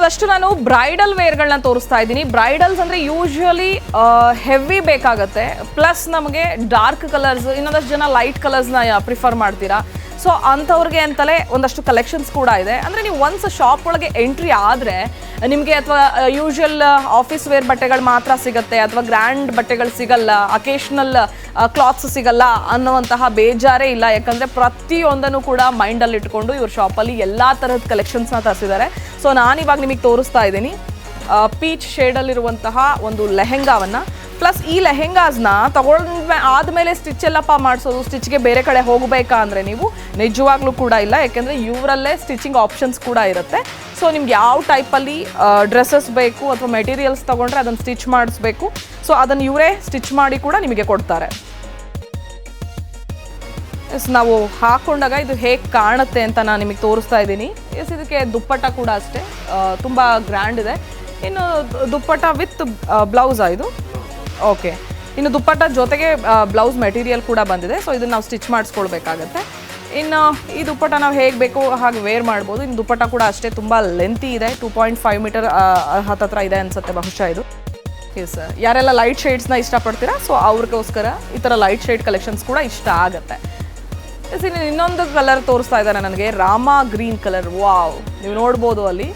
ಇನ್ನೊಂದಷ್ಟು ನಾನು ಬ್ರೈಡಲ್ ವೇರ್ಗಳನ್ನ ತೋರಿಸ್ತಾ ಇದ್ದೀನಿ. ಬ್ರೈಡಲ್ಸ್ ಅಂದರೆ ಯೂಶ್ವಲಿ ಹೆವಿ ಬೇಕಾಗತ್ತೆ, ಪ್ಲಸ್ ನಮಗೆ ಡಾರ್ಕ್ ಕಲರ್ಸ್, ಇನ್ನೊಂದಷ್ಟು ಜನ ಲೈಟ್ ಕಲರ್ಸ್ನ ಪ್ರಿಫರ್ ಮಾಡ್ತೀರಾ. ಸೊ ಅಂಥವ್ರಿಗೆ ಅಂತಲೇ ಒಂದಷ್ಟು ಕಲೆಕ್ಷನ್ಸ್ ಕೂಡ ಇದೆ. ಅಂದರೆ ನೀವು ಒನ್ಸ್ ಶಾಪ್ ಒಳಗೆ ಎಂಟ್ರಿ ಆದರೆ ನಿಮಗೆ ಅಥವಾ ಯೂಶ್ವಲ್ ಆಫೀಸ್ ವೇರ್ ಬಟ್ಟೆಗಳು ಮಾತ್ರ ಸಿಗುತ್ತೆ ಅಥವಾ ಗ್ರ್ಯಾಂಡ್ ಬಟ್ಟೆಗಳು ಸಿಗಲ್ಲ, ಅಕೇಶ್ನಲ್ ಕ್ಲಾತ್ಸ್ ಸಿಗಲ್ಲ ಅನ್ನುವಂತಹ ಬೇಜಾರೇ ಇಲ್ಲ. ಯಾಕಂದರೆ ಪ್ರತಿಯೊಂದನ್ನು ಕೂಡ ಮೈಂಡಲ್ಲಿ ಇಟ್ಕೊಂಡು ಇವ್ರ ಶಾಪಲ್ಲಿ ಎಲ್ಲ ಥರದ ಕಲೆಕ್ಷನ್ಸ್ನ ತರಿಸಿದ್ದಾರೆ. ಸೊ ನಾನಿವಾಗ ನಿಮಗೆ ತೋರಿಸ್ತಾ ಇದ್ದೀನಿ ಪೀಚ್ ಶೇಡಲ್ಲಿರುವಂತಹ ಒಂದು ಲೆಹೆಂಗಾವನ್ನು. ಪ್ಲಸ್ ಈ ಲೆಹೆಂಗಾಸ್ನ ಆದಮೇಲೆ ಸ್ಟಿಚ್ ಎಲ್ಲಪ್ಪ ಮಾಡಿಸೋದು, ಸ್ಟಿಚ್ಗೆ ಬೇರೆ ಕಡೆ ಹೋಗಬೇಕಾ ಅಂದರೆ ನೀವು ನಿಜವಾಗ್ಲೂ ಕೂಡ ಇಲ್ಲ. ಯಾಕೆಂದರೆ ಇವರಲ್ಲೇ ಸ್ಟಿಚಿಂಗ್ ಆಪ್ಷನ್ಸ್ ಕೂಡ ಇರುತ್ತೆ. ಸೊ ನಿಮ್ಗೆ ಯಾವ ಟೈಪಲ್ಲಿ ಡ್ರೆಸ್ಸಸ್ ಬೇಕು ಅಥವಾ ಮೆಟೀರಿಯಲ್ಸ್ ತೊಗೊಂಡ್ರೆ ಅದನ್ನು ಸ್ಟಿಚ್ ಮಾಡಿಸ್ಬೇಕು, ಸೊ ಅದನ್ನು ಇವರೇ ಸ್ಟಿಚ್ ಮಾಡಿ ಕೂಡ ನಿಮಗೆ ಕೊಡ್ತಾರೆ. ನಾವು ಹಾಕೊಂಡಾಗ ಇದು ಹೇಗೆ ಕಾಣುತ್ತೆ ಅಂತ ನಾನು ನಿಮಗೆ ತೋರಿಸ್ತಾ ಇದ್ದೀನಿ. ಇದಕ್ಕೆ ದುಪ್ಪಟ್ಟ ಕೂಡ ಅಷ್ಟೇ ತುಂಬ ಗ್ರ್ಯಾಂಡ್ ಇದೆ. ಇನ್ನು ದುಪ್ಪಟ್ಟ ವಿತ್ ಬ್ಲೌಸಾ ಇದು? ಓಕೆ. ಇನ್ನು ದುಪ್ಪಟ್ಟ ಜೊತೆಗೆ ಬ್ಲೌಸ್ ಮೆಟೀರಿಯಲ್ ಕೂಡ ಬಂದಿದೆ. ಸೊ ಇದನ್ನು ನಾವು ಸ್ಟಿಚ್ ಮಾಡಿಸ್ಕೊಳ್ಬೇಕಾಗತ್ತೆ. ಇನ್ನು ಈ ದುಪ್ಪಟ್ಟ ನಾವು ಹೇಗೆ ಬೇಕೋ ಹಾಗೆ ವೇರ್ ಮಾಡ್ಬೋದು. ಇನ್ನು ದುಪ್ಪಟ್ಟ ಕೂಡ ಅಷ್ಟೇ ತುಂಬ ಲೆಂತಿ ಇದೆ, 2.5 ಮೀಟರ್ ಹತ್ತಿರ ಇದೆ ಅನಿಸುತ್ತೆ ಬಹುಶಃ ಇದು. ಎಸ್, ಯಾರೆಲ್ಲ ಲೈಟ್ ಶೇಡ್ಸ್ನ ಇಷ್ಟಪಡ್ತೀರಾ ಸೊ ಅವ್ರಿಗೋಸ್ಕರ ಈ ಥರ ಲೈಟ್ ಶೇಡ್ ಕಲೆಕ್ಷನ್ಸ್ ಕೂಡ ಇಷ್ಟ ಆಗುತ್ತೆ. ಇನ್ನೊಂದು ಕಲರ್ ತೋರಿಸ್ತಾ ಇದ್ದಾರೆ ನನಗೆ, ರಾಮ ಗ್ರೀನ್ ಕಲರ್. ವಾವ್, ನೀವು ನೋಡ್ಬೋದು ಅಲ್ಲಿ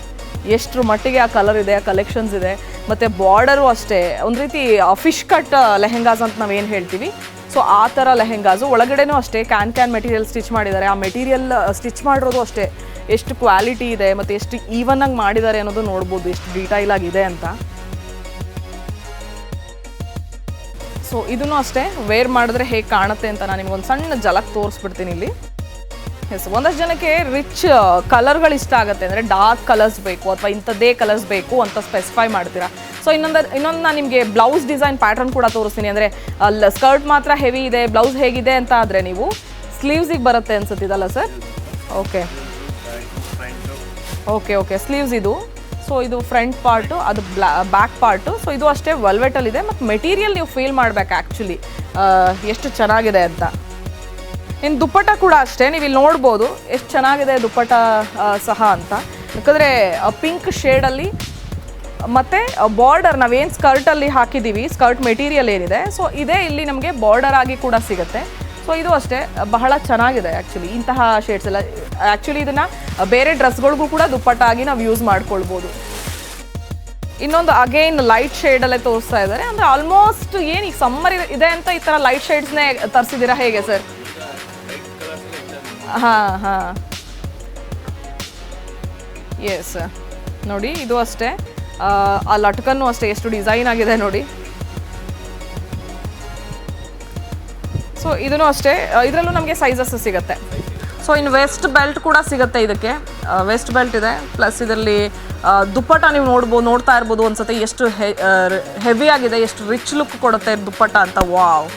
ಎಷ್ಟರ ಮಟ್ಟಿಗೆ ಆ ಕಲರ್ ಇದೆ, ಆ ಕಲೆಕ್ಷನ್ಸ್ ಇದೆ. ಮತ್ತು ಬಾರ್ಡರು ಅಷ್ಟೇ ಒಂದು ರೀತಿ ಫಿಶ್ ಕಟ್ ಲೆಹೆಂಗಾಸ್ ಅಂತ ನಾವೇನು ಹೇಳ್ತೀವಿ, ಸೊ ಆ ಥರ ಲೆಹೆಂಗಾಸು. ಒಳಗಡೆನೂ ಅಷ್ಟೇ ಕ್ಯಾನ್ ಮೆಟೀರಿಯಲ್ ಸ್ಟಿಚ್ ಮಾಡಿದ್ದಾರೆ. ಆ ಮೆಟೀರಿಯಲ್ ಸ್ಟಿಚ್ ಮಾಡಿರೋದು ಅಷ್ಟೇ ಎಷ್ಟು ಕ್ವಾಲಿಟಿ ಇದೆ ಮತ್ತು ಎಷ್ಟು ಈವನ್ನಾಗಿ ಮಾಡಿದ್ದಾರೆ ಅನ್ನೋದು ನೋಡ್ಬೋದು, ಎಷ್ಟು ಡೀಟೈಲ್ ಆಗಿದೆ ಅಂತ. ಸೊ ಇದನ್ನು ಅಷ್ಟೇ ವೇರ್ ಮಾಡಿದ್ರೆ ಹೇಗೆ ಕಾಣುತ್ತೆ ಅಂತ ನಾನು ನಿಮ್ಗೊಂದು ಸಣ್ಣ ಜಲಕ್ ತೋರಿಸ್ಬಿಡ್ತೀನಿ ಇಲ್ಲಿ. ಎಸ್, ಒಂದಷ್ಟು ಜನಕ್ಕೆ ರಿಚ್ ಕಲರ್ಗಳು ಇಷ್ಟ ಆಗುತ್ತೆ, ಅಂದರೆ ಡಾರ್ಕ್ ಕಲರ್ಸ್ ಬೇಕು ಅಥವಾ ಇಂಥದ್ದೇ ಕಲರ್ಸ್ ಬೇಕು ಅಂತ ಸ್ಪೆಸಿಫೈ ಮಾಡ್ತೀರಾ. ಸೊ ಇನ್ನೊಂದು ನಾನು ನಿಮಗೆ ಬ್ಲೌಸ್ ಡಿಸೈನ್ ಪ್ಯಾಟರ್ನ್ ಕೂಡ ತೋರಿಸ್ತೀನಿ. ಅಂದರೆ ಸ್ಕರ್ಟ್ ಮಾತ್ರ ಹೆವಿ ಇದೆ, ಬ್ಲೌಸ್ ಹೇಗಿದೆ ಅಂತ ಆದರೆ ನೀವು ಸ್ಲೀವ್ಸಿಗೆ ಬರುತ್ತೆ ಅನ್ಸುತ್ತಿದ್ದಲ್ಲ sir? Okay okay okay sleeves ಇದು. ಸೊ ಇದು ಫ್ರಂಟ್ ಪಾರ್ಟು, ಅದು ಬ್ಯಾಕ್ ಪಾರ್ಟು. ಸೊ ಇದು ಅಷ್ಟೇ ವೆಲ್ವೆಟಲ್ಲಿದೆ ಮತ್ತು ಮೆಟೀರಿಯಲ್ ನೀವು ಫೀಲ್ ಮಾಡಬೇಕು ಆ್ಯಕ್ಚುಲಿ ಎಷ್ಟು ಚೆನ್ನಾಗಿದೆ ಅಂತ. ಇನ್ನು ದುಪ್ಪಟ್ಟ ಕೂಡ ಅಷ್ಟೇ, ನೀವು ಇಲ್ಲಿ ನೋಡ್ಬೋದು ಎಷ್ಟು ಚೆನ್ನಾಗಿದೆ ದುಪ್ಪಟ್ಟ ಸಹ ಅಂತ. ಯಾಕಂದರೆ ಪಿಂಕ್ ಶೇಡಲ್ಲಿ ಮತ್ತು ಬಾರ್ಡರ್ ನಾವೇನು ಸ್ಕರ್ಟಲ್ಲಿ ಹಾಕಿದ್ದೀವಿ, ಸ್ಕರ್ಟ್ ಮೆಟೀರಿಯಲ್ ಏನಿದೆ ಸೊ ಇದೇ ಇಲ್ಲಿ ನಮಗೆ ಬಾರ್ಡರ್ ಆಗಿ ಕೂಡ ಸಿಗುತ್ತೆ. ಸೊ ಇದು ಅಷ್ಟೇ ಬಹಳ ಚೆನ್ನಾಗಿದೆ ಆ್ಯಕ್ಚುಲಿ. ಇಂತಹ ಶೇಡ್ಸ್ ಎಲ್ಲ ಆ್ಯಕ್ಚುಲಿ ಇದನ್ನು ಬೇರೆ ಡ್ರೆಸ್ಗಳಿಗೂ ಕೂಡ ದುಪ್ಪಟ್ಟ ಆಗಿ ನಾವು ಯೂಸ್ ಮಾಡ್ಕೊಳ್ಬೋದು. ಇನ್ನೊಂದು ಅಗೈನ್ ಲೈಟ್ ಶೇಡಲ್ಲೇ ತೋರಿಸ್ತಾ ಇದ್ದಾರೆ. ಅಂದರೆ ಆಲ್ಮೋಸ್ಟ್ ಏನು ಈಗ ಸಮ್ಮರ್ ಇದೆ ಅಂತ ಈ ಥರ ಲೈಟ್ ಶೇಡ್ಸ್ನೇ ತರಿಸಿದ್ದೀರಾ ಹೇಗೆ ಸರ್? ಹಾಂ ಎಸ್, ನೋಡಿ ಇದು ಅಷ್ಟೇ ಆ ಲಟ್ಕನ್ನು ಅಷ್ಟೇ ಎಷ್ಟು ಡಿಸೈನ್ ಆಗಿದೆ ನೋಡಿ. ಸೊ ಇದನ್ನು ಅಷ್ಟೇ, ಇದರಲ್ಲೂ ನಮಗೆ ಸೈಜಸ್ ಸಿಗುತ್ತೆ. ಸೊ ಇನ್ನು ವೆಸ್ಟ್ ಬೆಲ್ಟ್ ಕೂಡ ಸಿಗುತ್ತೆ ಇದಕ್ಕೆ. ವೆಸ್ಟ್ ಬೆಲ್ಟ್ ಇದೆ, ಪ್ಲಸ್ ಇದರಲ್ಲಿ ದುಪ್ಪಟ್ಟ ನೀವು ನೋಡ್ತಾ ಇರ್ಬೋದು ಅನ್ಸುತ್ತೆ ಎಷ್ಟು ಹೆವಿ ಆಗಿದೆ, ಎಷ್ಟು ರಿಚ್ ಲುಕ್ ಕೊಡುತ್ತೆ ದುಪ್ಪಟ್ಟ ಅಂತ. ವಾವ್,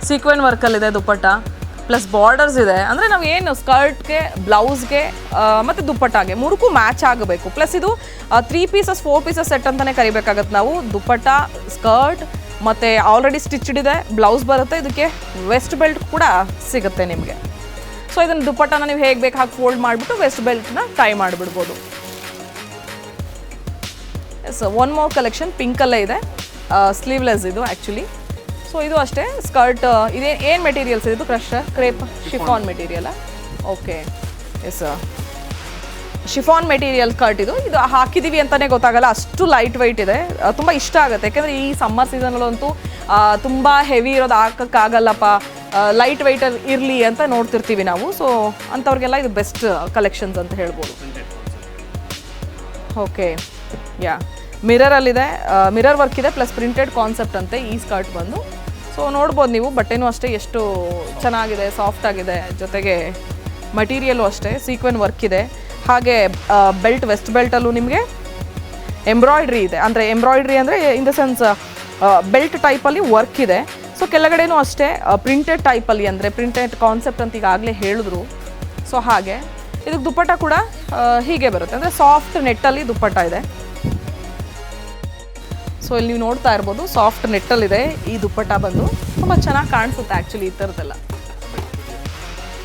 ಸೀಕ್ವೆನ್ ವರ್ಕಲ್ಲಿದೆ ದುಪ್ಪಟ್ಟ, ಪ್ಲಸ್ ಬಾರ್ಡರ್ಸ್ ಇದೆ. ಅಂದರೆ ನಾವು ಏನು ಸ್ಕರ್ಟ್ಗೆ, ಬ್ಲೌಸ್ಗೆ ಮತ್ತು ದುಪ್ಪಟ್ಟಾಗೆ ಮೂರಕ್ಕೂ ಮ್ಯಾಚ್ ಆಗಬೇಕು. ಪ್ಲಸ್ ಇದು 3 ಪೀಸಸ್ 4 ಪೀಸಸ್ ಸೆಟ್ ಅಂತಲೇ ಕರಿಬೇಕಾಗತ್ತೆ ನಾವು. ದುಪ್ಪಟ್ಟ, ಸ್ಕರ್ಟ್ ಮತ್ತು ಆಲ್ರೆಡಿ ಸ್ಟಿಚ್ಡ್ ಇದೆ, ಬ್ಲೌಸ್ ಬರುತ್ತೆ, ಇದಕ್ಕೆ ವೆಸ್ಟ್ ಬೆಲ್ಟ್ ಕೂಡ ಸಿಗುತ್ತೆ ನಿಮಗೆ. ಸೊ ಇದನ್ನು ದುಪ್ಪಟ್ಟನ ನೀವು ಹೇಗೆ ಬೇಕು ಹಾಗೆ ಫೋಲ್ಡ್ ಮಾಡಿಬಿಟ್ಟು ವೆಸ್ಟ್ ಬೆಲ್ಟ್ನ ಟೈ ಮಾಡಿಬಿಡ್ಬೋದು. ಎಸ್, ಒನ್ ಮೋರ್ ಕಲೆಕ್ಷನ್ ಪಿಂಕಲ್ಲೇ ಇದೆ, ಸ್ಲೀವ್ಲೆಸ್ ಇದು ಆ್ಯಕ್ಚುಲಿ. ಸೊ ಇದು ಅಷ್ಟೇ ಸ್ಕರ್ಟ್. ಇದೇ ಏನು ಮೆಟೀರಿಯಲ್ಸ್ ಇದು? ಕ್ರಶರ್, ಕ್ರೇಪ್, ಶಿಫಾನ್ ಮೆಟೀರಿಯಲ್ಲ? Okay yes, chiffon material skirt ಇದು ಹಾಕಿದ್ದೀವಿ ಅಂತಲೇ ಗೊತ್ತಾಗಲ್ಲ, ಅಷ್ಟು ಲೈಟ್ ವೆಯ್ಟ್ ಇದೆ. ತುಂಬ ಇಷ್ಟ ಆಗುತ್ತೆ, ಯಾಕೆಂದರೆ ಈ ಸಮ್ಮರ್ ಸೀಸನಲ್ಲಂತೂ ತುಂಬ ಹೆವಿ ಇರೋದು ಹಾಕೋಕ್ಕಾಗಲ್ಲಪ್ಪ, ಲೈಟ್ ವೆಯ್ಟ್ ಇರಲಿ ಅಂತ ನೋಡ್ತಿರ್ತೀವಿ ನಾವು. ಸೊ ಅಂಥವ್ರಿಗೆಲ್ಲ ಇದು ಬೆಸ್ಟ್ ಕಲೆಕ್ಷನ್ಸ್ ಅಂತ ಹೇಳ್ಬೋದು. ಓಕೆ ಯಾ, ಮಿರರಲ್ಲಿದೆ, ಮಿರರ್ ವರ್ಕ್ ಇದೆ, ಪ್ಲಸ್ ಪ್ರಿಂಟೆಡ್ ಕಾನ್ಸೆಪ್ಟ್ ಅಂತೆ ಈ ಸ್ಕರ್ಟ್ ಬಂದು. ಸೊ ನೋಡ್ಬೋದು ನೀವು, ಬಟ್ಟೆನೂ ಅಷ್ಟೇ ಎಷ್ಟು ಚೆನ್ನಾಗಿದೆ, ಸಾಫ್ಟ್ ಆಗಿದೆ, ಜೊತೆಗೆ ಮಟೀರಿಯಲು ಅಷ್ಟೇ ಸೀಕ್ವೆನ್ ವರ್ಕ್ ಇದೆ. ಹಾಗೆ ಬೆಲ್ಟ್, ವೆಸ್ಟ್ ಬೆಲ್ಟಲ್ಲೂ ನಿಮಗೆ ಎಂಬ್ರಾಯ್ಡ್ರಿ ಇದೆ. ಅಂದರೆ ಎಂಬ್ರಾಯ್ಡ್ರಿ ಅಂದರೆ ಇನ್ ದ ಸೆನ್ಸ್ ಬೆಲ್ಟ್ ಟೈಪಲ್ಲಿ ವರ್ಕ್ ಇದೆ. ಸೊ ಕೆಳಗಡೆನೂ ಅಷ್ಟೇ ಪ್ರಿಂಟೆಡ್ ಟೈಪಲ್ಲಿ, ಅಂದರೆ ಪ್ರಿಂಟೆಡ್ ಕಾನ್ಸೆಪ್ಟ್ ಅಂತ ಈಗಾಗಲೇ ಹೇಳಿದ್ರು. ಸೊ ಹಾಗೆ ಇದಕ್ಕೆ ದುಪ್ಪಟ್ಟ ಕೂಡ ಹೀಗೆ ಬರುತ್ತೆ, ಅಂದರೆ ಸಾಫ್ಟ್ ನೆಟ್ಟಲ್ಲಿ ದುಪ್ಪಟ್ಟ ಇದೆ. ಸೊ ಇಲ್ಲಿ ನೀವು ನೋಡ್ತಾ ಇರ್ಬೋದು ಸಾಫ್ಟ್ ನೆಟ್ಟಲ್ಲಿದೆ ಈ ದುಪ್ಪಟ್ಟ ಬಂದು. ತುಂಬ ಚೆನ್ನಾಗಿ ಕಾಣಿಸುತ್ತೆ ಆ್ಯಕ್ಚುಲಿ ಈ ಥರದ್ದೆಲ್ಲ.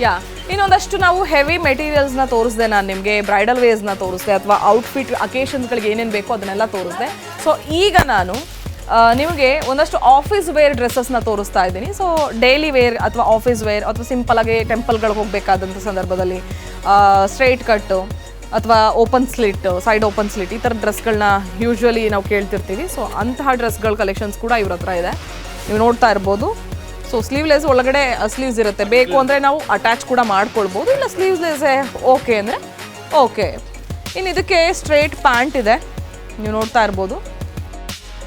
ಯಾ, ಇನ್ನೊಂದಷ್ಟು ನಾವು ಹೆವಿ ಮೆಟೀರಿಯಲ್ಸ್ನ ತೋರಿಸಿದೆ ನಾನು ನಿಮಗೆ, ಬ್ರೈಡಲ್ ವೇಸ್ನ ತೋರಿಸಿದೆ, ಅಥವಾ ಔಟ್ಫಿಟ್ ಅಕೇಶನ್ಸ್ಗಳಿಗೆ ಏನೇನು ಬೇಕೋ ಅದನ್ನೆಲ್ಲ ತೋರಿಸಿದೆ. ಸೊ ಈಗ ನಾನು ನಿಮಗೆ ಒಂದಷ್ಟು ಆಫೀಸ್ ವೇರ್ ಡ್ರೆಸ್ಸಸ್ನ ತೋರಿಸ್ತಾ ಇದ್ದೀನಿ. ಸೊ ಡೈಲಿ ವೇರ್ ಅಥವಾ ಆಫೀಸ್ ವೇರ್ ಅಥವಾ ಸಿಂಪಲಾಗಿ ಟೆಂಪಲ್ಗಳಿಗೆ ಹೋಗಬೇಕಾದಂಥ ಸಂದರ್ಭದಲ್ಲಿ ಸ್ಟ್ರೈಟ್ ಕಟ್ಟು ಅಥವಾ open slit, side open slit, ಈ ಥರ ಡ್ರೆಸ್ಗಳನ್ನ ಯೂಶ್ವಲಿ ನಾವು ಕೇಳ್ತಿರ್ತೀವಿ. ಸೊ ಅಂತಹ ಡ್ರೆಸ್ಗಳ ಕಲೆಕ್ಷನ್ಸ್ ಕೂಡ ಇವ್ರ ಹತ್ರ ಇದೆ, ನೀವು ನೋಡ್ತಾ ಇರ್ಬೋದು. ಸೊ ಸ್ಲೀವ್ಲೆಸ್ ಒಳಗಡೆ ಸ್ಲೀವ್ಸ್ ಇರುತ್ತೆ, ಬೇಕು ಅಂದರೆ ನಾವು ಅಟ್ಯಾಚ್ ಕೂಡ ಮಾಡ್ಕೊಳ್ಬೋದು, ಇಲ್ಲ ಸ್ಲೀವ್ಲೆಸ್ಸೇ ಓಕೆ ಅಂದರೆ ಓಕೆ. ಇನ್ನು ಇದಕ್ಕೆ ಸ್ಟ್ರೈಟ್ ಪ್ಯಾಂಟ್ ಇದೆ, ನೀವು ನೋಡ್ತಾ ಇರ್ಬೋದು.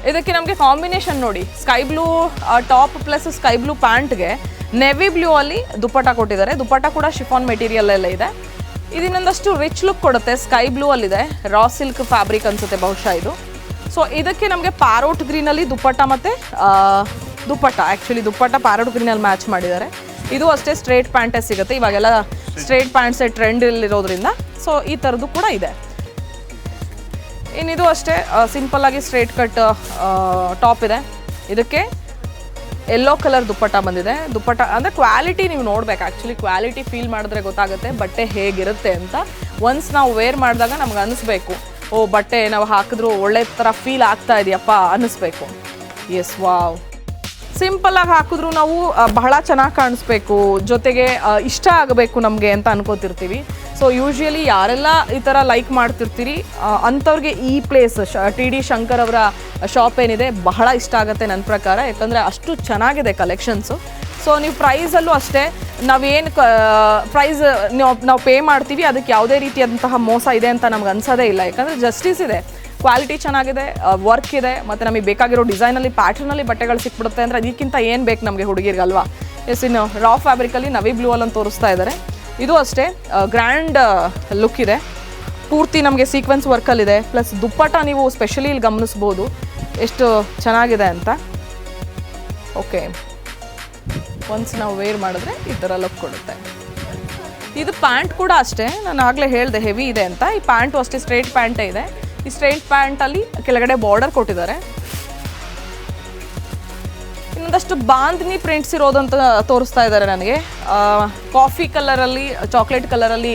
ಇದಕ್ಕೆ ನಮಗೆ ಕಾಂಬಿನೇಷನ್ ನೋಡಿ, sky blue top plus sky blue ಪ್ಯಾಂಟ್ಗೆ ನೆವಿ ಬ್ಲೂ ಅಲ್ಲಿ ದುಪ್ಪಟ್ಟ ಕೊಟ್ಟಿದ್ದಾರೆ. ದುಪ್ಪಟ್ಟ ಕೂಡ ಶಿಫಾನ್ ಮೆಟೀರಿಯಲ್ ಎಲ್ಲ ಇದೆ. ಇದನ್ನೊಂದಷ್ಟು ರಿಚ್ ಲುಕ್ ಕೊಡುತ್ತೆ. ಸ್ಕೈ ಬ್ಲೂ ಅಲ್ಲಿದೆ, ರಾ ಸಿಲ್ಕ್ ಫ್ಯಾಬ್ರಿಕ್ ಅನ್ಸುತ್ತೆ ಬಹುಶಃ ಇದು. ಸೊ ಇದಕ್ಕೆ ನಮಗೆ ಪ್ಯಾರೋಟ್ ಗ್ರೀನಲ್ಲಿ ದುಪ್ಪಟ್ಟ ಮತ್ತು ದುಪ್ಪಟ್ಟ, ಆ್ಯಕ್ಚುಲಿ ದುಪ್ಪಟ್ಟ ಪ್ಯಾರೋಟ್ ಗ್ರೀನಲ್ಲಿ ಮ್ಯಾಚ್ ಮಾಡಿದ್ದಾರೆ. ಇದು ಅಷ್ಟೇ ಸ್ಟ್ರೇಟ್ ಪ್ಯಾಂಟೇ ಸಿಗುತ್ತೆ, ಇವಾಗೆಲ್ಲ ಸ್ಟ್ರೇಟ್ ಪ್ಯಾಂಟ್ಸೇ ಟ್ರೆಂಡಲ್ಲಿರೋದ್ರಿಂದ. ಸೊ ಈ ಥರದ್ದು ಕೂಡ ಇದೆ. ಇನ್ನಿದು ಅಷ್ಟೇ ಸಿಂಪಲ್ಲಾಗಿ ಸ್ಟ್ರೇಟ್ ಕಟ್ ಟಾಪ್ ಇದೆ. ಇದಕ್ಕೆ ಯೆಲ್ಲೋ ಕಲರ್ ದುಪ್ಪಟ್ಟ ಬಂದಿದೆ. ದುಪ್ಪಟ್ಟ ಅಂದರೆ ಕ್ವಾಲಿಟಿ ನೀವು ನೋಡ್ಬೇಕು, ಆ್ಯಕ್ಚುಲಿ ಕ್ವಾಲಿಟಿ ಫೀಲ್ ಮಾಡಿದ್ರೆ ಗೊತ್ತಾಗುತ್ತೆ ಬಟ್ಟೆ ಹೇಗಿರುತ್ತೆ ಅಂತ. ಒನ್ಸ್ ನಾವು ವೇರ್ ಮಾಡಿದಾಗ ನಮ್ಗೆ ಅನ್ನಿಸ್ಬೇಕು, ಓ ಬಟ್ಟೆ ನಾವು ಹಾಕಿದ್ರು ಒಳ್ಳೆ ಥರ ಫೀಲ್ ಆಗ್ತಾ ಇದೆಯಪ್ಪ ಅನ್ನಿಸ್ಬೇಕು. S, wow. ಸಿಂಪಲ್ಲಾಗಿ ಹಾಕಿದ್ರು ನಾವು ಬಹಳ ಚೆನ್ನಾಗಿ ಕಾಣಿಸ್ಬೇಕು, ಜೊತೆಗೆ ಇಷ್ಟ ಆಗಬೇಕು ನಮಗೆ ಅಂತ ಅನ್ಕೋತಿರ್ತೀವಿ. ಸೊ ಯೂಶ್ವಲಿ ಯಾರೆಲ್ಲ ಈ ಥರ ಲೈಕ್ ಮಾಡ್ತಿರ್ತೀರಿ ಅಂಥವ್ರಿಗೆ ಈ ಪ್ಲೇಸ್ TD ಶಂಕರ್ ಅವರ ಶಾಪ್ ಏನಿದೆ ಬಹಳ ಇಷ್ಟ ಆಗುತ್ತೆ ನನ್ನ ಪ್ರಕಾರ, ಯಾಕಂದರೆ ಅಷ್ಟು ಚೆನ್ನಾಗಿದೆ ಕಲೆಕ್ಷನ್ಸು. ಸೊ ನೀವು ಪ್ರೈಸಲ್ಲೂ ಅಷ್ಟೇ, ನಾವೇನು ಪ್ರೈಸ್ ನಾವು ಪೇ ಮಾಡ್ತೀವಿ ಅದಕ್ಕೆ ಯಾವುದೇ ರೀತಿಯಾದಂತಹ ಮೋಸ ಇದೆ ಅಂತ ನಮ್ಗೆ ಅನ್ಸೋದೇ ಇಲ್ಲ, ಯಾಕಂದರೆ ಜಸ್ಟಿಸ್ ಇದೆ, ಕ್ವಾಲಿಟಿ ಚೆನ್ನಾಗಿದೆ, ವರ್ಕ್ ಇದೆ, ಮತ್ತು ನಮಗೆ ಬೇಕಾಗಿರೋ ಡಿಸೈನಲ್ಲಿ ಪ್ಯಾಟರ್ನಲ್ಲಿ ಬಟ್ಟೆಗಳು ಸಿಕ್ಬಿಡುತ್ತೆ ಅಂದರೆ ಅದಕ್ಕಿಂತ ಏನು ಬೇಕು ನಮಗೆ ಹುಡುಗಿರ್ಗಲ್ವಾ. ಎಸ್, ಇನ್ನು ರಾ ಫ್ಯಾಬ್ರಿಕಲ್ಲಿ ನವಿ ಬ್ಲೂ ಅಲ್ಲೊಂದು ತೋರಿಸ್ತಾ ಇದ್ದಾರೆ. ಇದು ಅಷ್ಟೇ ಗ್ರ್ಯಾಂಡ್ ಲುಕ್ ಇದೆ, ಪೂರ್ತಿ ನಮಗೆ ಸೀಕ್ವೆನ್ಸ್ ವರ್ಕಲ್ಲಿದೆ. ಪ್ಲಸ್ ದುಪ್ಪಟ್ಟ ನೀವು ಸ್ಪೆಷಲಿ ಇಲ್ಲಿ ಗಮನಿಸ್ಬೋದು ಎಷ್ಟು ಚೆನ್ನಾಗಿದೆ ಅಂತ. ಓಕೆ, ಒನ್ಸ್ ನಾವು ವೇರ್ ಮಾಡಿದ್ರೆ ಈ ಥರ ಲುಕ್ ಕೊಡುತ್ತೆ. ಇದು ಪ್ಯಾಂಟ್ ಕೂಡ ಅಷ್ಟೇ, ನಾನು ಆಗಲೇ ಹೇಳಿದೆ ಹೆವಿ ಇದೆ ಅಂತ. ಈ ಪ್ಯಾಂಟು ಅಷ್ಟೇ ಸ್ಟ್ರೈಟ್ ಪ್ಯಾಂಟೇ ಇದೆ. ಈ ಸ್ಟ್ರೈಟ್ ಪ್ಯಾಂಟಲ್ಲಿ ಕೆಳಗಡೆ ಬಾರ್ಡರ್ ಕೊಟ್ಟಿದ್ದಾರೆ. ಇನ್ನೊಂದಷ್ಟು ಬಾಂಧನಿ ಪ್ರಿಂಟ್ಸ್ ಇರೋದಂತ ತೋರಿಸ್ತಾ ಇದ್ದಾರೆ ನನಗೆ. ಕಾಫಿ ಕಲರಲ್ಲಿ, ಚಾಕ್ಲೇಟ್ ಕಲರಲ್ಲಿ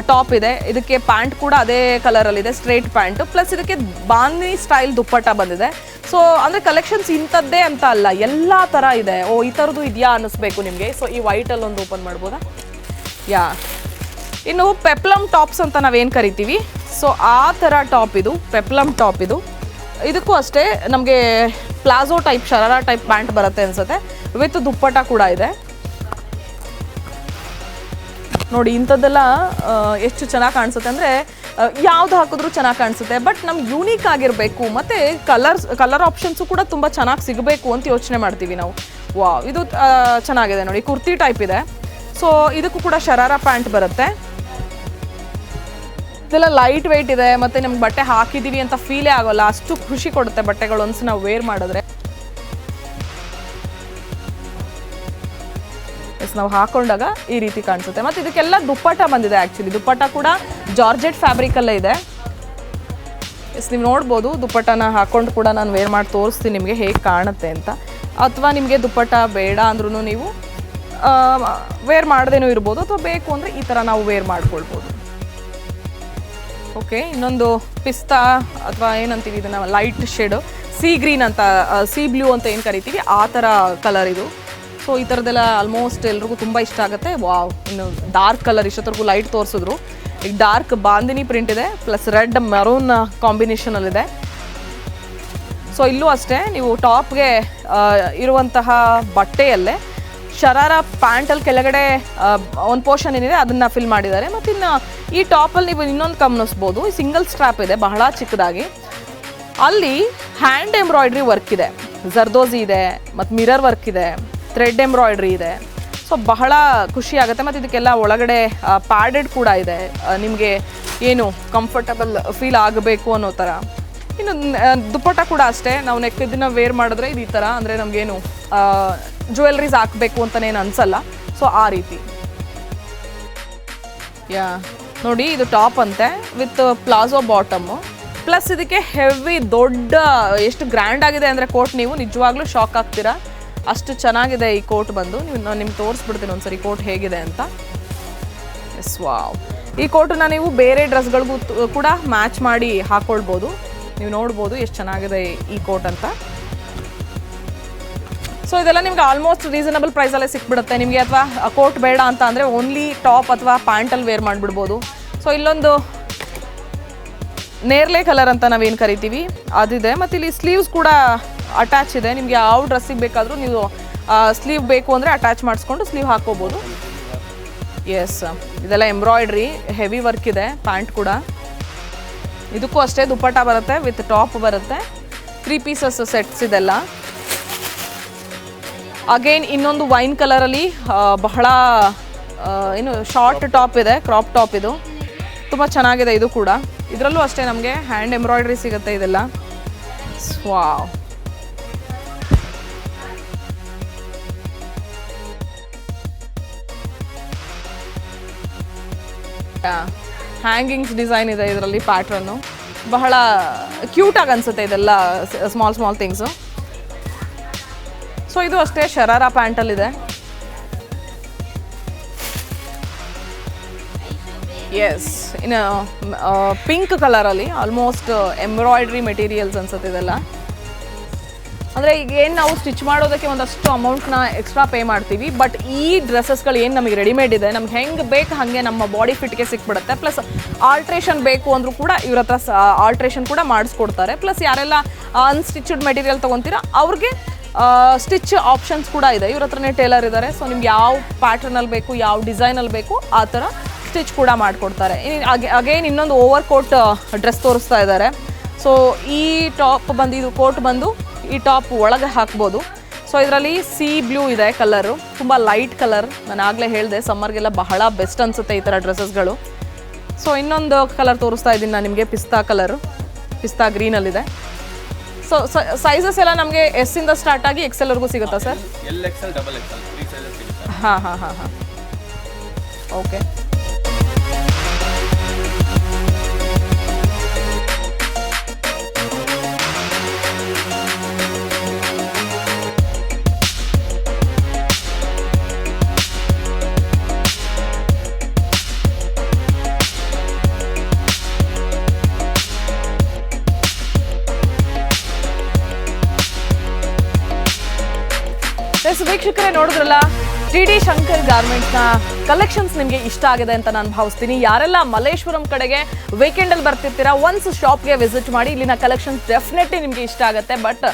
ಟಾಪ್ ಇದೆ. ಇದಕ್ಕೆ ಪ್ಯಾಂಟ್ ಕೂಡ ಅದೇ ಕಲರಲ್ಲಿದೆ, ಸ್ಟ್ರೈಟ್ ಪ್ಯಾಂಟು. ಪ್ಲಸ್ ಇದಕ್ಕೆ ಬಾಂಧನಿ ಸ್ಟೈಲ್ ದುಪ್ಪಟ್ಟ ಬಂದಿದೆ. ಸೊ ಅಂದರೆ ಕಲೆಕ್ಷನ್ಸ್ ಇಂಥದ್ದೇ ಅಂತ ಅಲ್ಲ, ಎಲ್ಲ ಥರ ಇದೆ. ಓ ಈ ಥರದ್ದು ಇದೆಯಾ ಅನ್ನಿಸ್ಬೇಕು ನಿಮಗೆ. ಸೊ ಈ ವೈಟಲ್ಲಿ ಒಂದು ಓಪನ್ ಮಾಡ್ಬೋದಾ? ಯಾ. ಇನ್ನು ಪೆಪ್ಲಮ್ ಟಾಪ್ಸ್ ಅಂತ ನಾವೇನು ಕರಿತೀವಿ, ಸೊ ಆ ಥರ ಟಾಪ್ ಇದು, ಪೆಪ್ಲಮ್ ಟಾಪ್ ಇದು. ಇದಕ್ಕೂ ಅಷ್ಟೇ ನಮಗೆ palazzo type, sharara type pant ಬರುತ್ತೆ ಅನ್ಸುತ್ತೆ, ವಿತ್ ದುಪ್ಪಟ್ಟ ಕೂಡ ಇದೆ ನೋಡಿ. ಇಂಥದ್ದೆಲ್ಲ ಎಷ್ಟು ಚೆನ್ನಾಗಿ ಕಾಣಿಸುತ್ತೆ ಅಂದರೆ ಯಾವ್ದು ಹಾಕಿದ್ರೂ ಚೆನ್ನಾಗಿ ಕಾಣಿಸುತ್ತೆ. ಬಟ್ ನಮ್ಗೆ ಯೂನಿಕ್ ಆಗಿರಬೇಕು, ಮತ್ತು ಕಲರ್ ಆಪ್ಷನ್ಸು ಕೂಡ ತುಂಬ ಚೆನ್ನಾಗಿ ಸಿಗಬೇಕು ಅಂತ ಯೋಚನೆ ಮಾಡ್ತೀವಿ ನಾವು. ವಾವ್, ಇದು ಚೆನ್ನಾಗಿದೆ ನೋಡಿ, ಕುರ್ತಿ ಟೈಪ್ ಇದೆ. ಸೊ ಇದಕ್ಕೂ ಕೂಡ ಶರಾರಾ ಪ್ಯಾಂಟ್ ಬರುತ್ತೆ. ಇದೆಲ್ಲ ಲೈಟ್ ವೆಯ್ಟ್ ಇದೆ, ಮತ್ತು ನಮ್ಗೆ ಬಟ್ಟೆ ಹಾಕಿದ್ದೀವಿ ಅಂತ ಫೀಲೇ ಆಗೋಲ್ಲ, ಅಷ್ಟು ಖುಷಿ ಕೊಡುತ್ತೆ ಬಟ್ಟೆಗಳು ಒಂದ್ಸಲ ನಾವು ವೇರ್ ಮಾಡಿದ್ರೆ. ಎಸ್, ನಾವು ಹಾಕೊಂಡಾಗ ಈ ರೀತಿ ಕಾಣಿಸುತ್ತೆ. ಮತ್ತು ಇದಕ್ಕೆಲ್ಲ ದುಪ್ಪಟ್ಟ ಬಂದಿದೆ. ಆ್ಯಕ್ಚುಲಿ ದುಪ್ಪಟ್ಟ ಕೂಡ ಜಾರ್ಜೆಟ್ ಫ್ಯಾಬ್ರಿಕಲ್ಲೇ ಇದೆ. ಎಸ್, ನೀವು ನೋಡ್ಬೋದು. ದುಪ್ಪಟ್ಟನ ಹಾಕೊಂಡು ಕೂಡ ನಾನು ವೇರ್ ಮಾಡಿ ತೋರಿಸ್ತೀನಿ ನಿಮಗೆ ಹೇಗೆ ಕಾಣುತ್ತೆ ಅಂತ. ಅಥವಾ ನಿಮಗೆ ದುಪ್ಪಟ್ಟ ಬೇಡ ಅಂದ್ರೂ ನೀವು ವೇರ್ ಮಾಡದೇನೂ ಇರ್ಬೋದು, ಅಥವಾ ಬೇಕು ಅಂದರೆ ಈ ಥರ ನಾವು ವೇರ್ ಮಾಡ್ಕೊಳ್ಬೋದು. ಓಕೆ, ಇನ್ನೊಂದು ಪಿಸ್ತಾ ಅಥವಾ ಏನಂತೀವಿ ಇದನ್ನು, ಲೈಟ್ ಶೇಡು, ಸಿ ಗ್ರೀನ್ ಅಂತ, ಸಿ ಬ್ಲೂ ಅಂತ ಏನು ಕರಿತೀವಿ ಆ ಥರ ಕಲರ್ ಇದು. ಸೊ ಈ ಥರದ್ದೆಲ್ಲ ಆಲ್ಮೋಸ್ಟ್ ಎಲ್ರಿಗೂ ತುಂಬ ಇಷ್ಟ ಆಗುತ್ತೆ. ವಾವ್, ಇನ್ನು ಡಾರ್ಕ್ ಕಲರ್ ಇಷ್ಟೊತ್ತರೆಗೂ ಲೈಟ್ ತೋರಿಸಿದ್ರು, ಈಗ ಡಾರ್ಕ್ ಬಾಂದಿನಿ ಪ್ರಿಂಟ್ ಇದೆ, ಪ್ಲಸ್ ರೆಡ್ ಮರೂನ್ ಕಾಂಬಿನೇಷನಲ್ಲಿದೆ. ಸೊ ಇಲ್ಲೂ ಅಷ್ಟೇ ನೀವು ಟಾಪ್ಗೆ ಇರುವಂತಹ ಬಟ್ಟೆಯಲ್ಲೇ ಶರಾರ ಪ್ಯಾಂಟಲ್ಲಿ ಕೆಳಗಡೆ ಒಂದು ಪೋರ್ಷನ್ ಏನಿದೆ ಅದನ್ನು ಫಿಲ್ ಮಾಡಿದ್ದಾರೆ. ಮತ್ತು ಇನ್ನು ಈ ಟಾಪಲ್ಲಿ ನೀವು ಇನ್ನೊಂದು ಗಮನಿಸ್ಬೋದು, ಈ ಸಿಂಗಲ್ ಸ್ಟ್ರಾಪ್ ಇದೆ ಬಹಳ ಚಿಕ್ಕದಾಗಿ, ಅಲ್ಲಿ ಹ್ಯಾಂಡ್ ಎಂಬ್ರಾಯ್ಡ್ರಿ ವರ್ಕ್ ಇದೆ, ಜರ್ದೋಸಿ ಇದೆ, ಮತ್ತು ಮಿರರ್ ವರ್ಕ್ ಇದೆ, ಥ್ರೆಡ್ ಎಂಬ್ರಾಯ್ಡ್ರಿ ಇದೆ. ಸೊ ಬಹಳ ಖುಷಿ ಆಗುತ್ತೆ. ಮತ್ತು ಇದಕ್ಕೆಲ್ಲ ಒಳಗಡೆ ಪ್ಯಾಡೆಡ್ ಕೂಡ ಇದೆ, ನಿಮಗೆ ಏನು ಕಂಫರ್ಟಬಲ್ ಫೀಲ್ ಆಗಬೇಕು ಅನ್ನೋ ಥರ. ಇನ್ನು ದುಪ್ಪಟ್ಟ ಕೂಡ ಅಷ್ಟೇ, ನಾವು ನೆಕ್ ಇದನ್ನು ವೇರ್ ಮಾಡಿದ್ರೆ ಇದು ಈ ಥರ, ಅಂದರೆ ನಮಗೇನು ಜ್ಯುವೆಲ್ರೀಸ್ ಹಾಕಬೇಕು ಅಂತನೇನು ಅನಿಸಲ್ಲ. ಸೊ ಆ ರೀತಿ ಯಾ ನೋಡಿ, ಇದು ಟಾಪ್ ಅಂತೆ ವಿತ್ ಪ್ಲಾಜೋ ಬಾಟಮು. ಪ್ಲಸ್ ಇದಕ್ಕೆ ಹೆವಿ ದೊಡ್ಡ, ಎಷ್ಟು ಗ್ರ್ಯಾಂಡ್ ಆಗಿದೆ ಅಂದರೆ ಕೋಟ್, ನೀವು ನಿಜವಾಗ್ಲೂ ಶಾಕ್ ಆಗ್ತೀರಾ, ಅಷ್ಟು ಚೆನ್ನಾಗಿದೆ ಈ ಕೋಟ್ ಬಂದು. ನಾನು ನಿಮ್ಗೆ ತೋರಿಸ್ಬಿಡ್ತೀನಿ ಒಂದ್ಸರಿ ಕೋಟ್ ಹೇಗಿದೆ ಅಂತ. S wow. ಈ ಕೋಟನ್ನ ನೀವು ಬೇರೆ ಡ್ರೆಸ್ಗಳಿಗೂ ಕೂಡ ಮ್ಯಾಚ್ ಮಾಡಿ ಹಾಕೊಳ್ಬೋದು. ನೀವು ನೋಡ್ಬೋದು ಎಷ್ಟು ಚೆನ್ನಾಗಿದೆ ಈ ಕೋಟ್ ಅಂತ. ಸೊ ಇದೆಲ್ಲ ನಿಮ್ಗೆ ಆಲ್ಮೋಸ್ಟ್ ರೀಸನಬಲ್ ಪ್ರೈಸಲ್ಲೇ ಸಿಕ್ಬಿಡುತ್ತೆ ನಿಮಗೆ. ಅಥವಾ ಕೋಟ್ ಬೇಡ ಅಂತ ಅಂದರೆ ಓನ್ಲಿ ಟಾಪ್ ಅಥವಾ ಪ್ಯಾಂಟಲ್ಲಿ ವೇರ್ ಮಾಡಿಬಿಡ್ಬೋದು. ಸೊ ಇಲ್ಲೊಂದು ನೇರ್ಲೆ ಕಲರ್ ಅಂತ ನಾವೇನು ಕರಿತೀವಿ ಅದಿದೆ. ಮತ್ತು ಇಲ್ಲಿ ಸ್ಲೀವ್ಸ್ ಕೂಡ ಅಟ್ಯಾಚ್ ಇದೆ. ನಿಮಗೆ ಯಾವ ಡ್ರೆಸ್ಸಿಗೆ ಬೇಕಾದರೂ ನೀವು ಸ್ಲೀವ್ ಬೇಕು ಅಂದರೆ ಅಟ್ಯಾಚ್ ಮಾಡಿಸ್ಕೊಂಡು ಸ್ಲೀವ್ ಹಾಕೋಬೋದು. ಎಸ್, ಇದೆಲ್ಲ ಎಂಬ್ರಾಯ್ಡ್ರಿ ಹೆವಿ ವರ್ಕ್ ಇದೆ. ಪ್ಯಾಂಟ್ ಕೂಡ ಇದಕ್ಕೂ ಅಷ್ಟೇ ದುಪ್ಪಟ್ಟ ಬರುತ್ತೆ ವಿತ್ ಟಾಪ್ ಬರುತ್ತೆ. 3 ಪೀಸಸ್ ಸೆಟ್ಸ್ ಇದೆಲ್ಲ. ಅಗೇನ್ ಇನ್ನೊಂದು ವೈನ್ ಕಲರಲ್ಲಿ ಬಹಳ ಏನು ಶಾರ್ಟ್ ಟಾಪ್ ಇದೆ, ಕ್ರಾಪ್ ಟಾಪ್. ಇದು ತುಂಬ ಚೆನ್ನಾಗಿದೆ. ಇದು ಕೂಡ ಇದರಲ್ಲೂ ಅಷ್ಟೇ ನಮಗೆ ಹ್ಯಾಂಡ್ ಎಂಬ್ರಾಯ್ಡ್ರಿ ಸಿಗುತ್ತೆ ಇದೆಲ್ಲ. ವಾವ್. ಹ್ಯಾಂಗಿಂಗ್ಸ್ ಡಿಸೈನ್ ಇದೆ ಇದರಲ್ಲಿ. ಪ್ಯಾಟ್ರನ್ನು ಬಹಳ ಕ್ಯೂಟಾಗಿ ಅನಿಸುತ್ತೆ ಇದೆಲ್ಲ ಸ್ಮಾಲ್ ಥಿಂಗ್ಸು. ಸೊ ಇದು ಅಷ್ಟೇ ಶರಾರಾ ಪ್ಯಾಂಟಲ್ಲಿದೆ. ಎಸ್, ಇನ್ನು ಪಿಂಕ್ ಕಲರಲ್ಲಿ ಆಲ್ಮೋಸ್ಟ್ ಎಂಬ್ರಾಯ್ಡ್ರಿ ಮೆಟೀರಿಯಲ್ಸ್ ಅನ್ಸುತ್ತೆ ಇದೆಲ್ಲ. ಅಂದರೆ ಈಗ ಏನು ನಾವು ಸ್ಟಿಚ್ ಮಾಡೋದಕ್ಕೆ ಒಂದಷ್ಟು ಅಮೌಂಟ್ನ ಎಕ್ಸ್ಟ್ರಾ ಪೇ ಮಾಡ್ತೀವಿ. ಬಟ್ ಈ ಡ್ರೆಸ್ಸಸ್ಗಳು ಏನು ನಮಗೆ ರೆಡಿಮೇಡ್ ಇದೆ, ನಮ್ಗೆ ಹೆಂಗೆ ಬೇಕು ಹಾಗೆ ನಮ್ಮ ಬಾಡಿ ಫಿಟ್ಗೆ ಸಿಕ್ಬಿಡುತ್ತೆ. ಪ್ಲಸ್ ಆಲ್ಟ್ರೇಷನ್ ಬೇಕು ಅಂದರೂ ಕೂಡ ಇವ್ರ ಹತ್ರ ಆಲ್ಟ್ರೇಷನ್ ಕೂಡ ಮಾಡಿಸ್ಕೊಡ್ತಾರೆ. ಪ್ಲಸ್ ಯಾರೆಲ್ಲ ಅನ್ಸ್ಟಿಚ್ಡ್ ಮೆಟೀರಿಯಲ್ ತೊಗೊತೀರಾ ಅವ್ರಿಗೆ ಸ್ಟಿಚ್ ಆಪ್ಷನ್ಸ್ ಕೂಡ ಇದೆ. ಇವ್ರ ಹತ್ರನೇ ಟೇಲರ್ ಇದ್ದಾರೆ. ಸೊ ನಿಮ್ಗೆ ಯಾವ ಪ್ಯಾಟರ್ನಲ್ಲಿ ಬೇಕು, ಯಾವ ಡಿಸೈನಲ್ಲಿ ಬೇಕು ಆ ಥರ ಸ್ಟಿಚ್ ಕೂಡ ಮಾಡಿಕೊಡ್ತಾರೆ. ಅಗೇನ್ ಇನ್ನೊಂದು ಓವರ್ ಕೋಟ್ ಡ್ರೆಸ್ ತೋರಿಸ್ತಾ ಇದ್ದಾರೆ. ಸೊ ಈ ಟಾಪ್ ಬಂದು, ಇದು ಕೋಟ್ ಬಂದು ಈ ಟಾಪ್ ಒಳಗೆ ಹಾಕ್ಬೋದು. ಸೊ ಇದರಲ್ಲಿ ಸೀ ಬ್ಲೂ ಇದೆ ಕಲರು, ತುಂಬ ಲೈಟ್ ಕಲರ್. ನಾನು ಆಗಲೇ ಹೇಳಿದೆ ಸಮ್ಮರ್ಗೆಲ್ಲ ಬಹಳ ಬೆಸ್ಟ್ ಅನಿಸುತ್ತೆ ಈ ಥರ ಡ್ರೆಸ್ಸಸ್ಗಳು. ಸೊ ಇನ್ನೊಂದು ಕಲರ್ ತೋರಿಸ್ತಾ ಇದ್ದೀನಿ ನಾನು ನಿಮಗೆ, ಪಿಸ್ತಾ ಕಲರು, ಪಿಸ್ತಾ ಗ್ರೀನಲ್ಲಿದೆ. ಸೊ ಸೈಜಸ್ ಎಲ್ಲ ನಮಗೆ ಎಸ್ ಇಂದ ಸ್ಟಾರ್ಟ್ ಆಗಿ XL ಸಿಗುತ್ತಾ ಸರ್? ಹಾಂ. ಓಕೆ. ವೀಕ್ಷಕರೇ ನೋಡಿದ್ರಲ್ಲ, 3D ಶಂಕರ್ ಗಾರ್ಮೆಂಟ್ಸ್ನ ಕಲೆಕ್ಷನ್ಸ್ ನಿಮಗೆ ಇಷ್ಟ ಆಗಿದೆ ಅಂತ ನಾನು ಭಾವಿಸ್ತೀನಿ. ಯಾರೆಲ್ಲ ಮಲ್ಲೇಶ್ವರಂ ಕಡೆಗೆ ವೀಕೆಂಡಲ್ಲಿ ಬರ್ತಿರ್ತೀರಾ, ಒನ್ಸ್ ಶಾಪ್ಗೆ ವಿಸಿಟ್ ಮಾಡಿ. ಇಲ್ಲಿನ ಕಲೆಕ್ಷನ್ಸ್ ಡೆಫಿನೆಟ್ಲಿ ನಿಮಗೆ ಇಷ್ಟ ಆಗುತ್ತೆ. ಬಟ್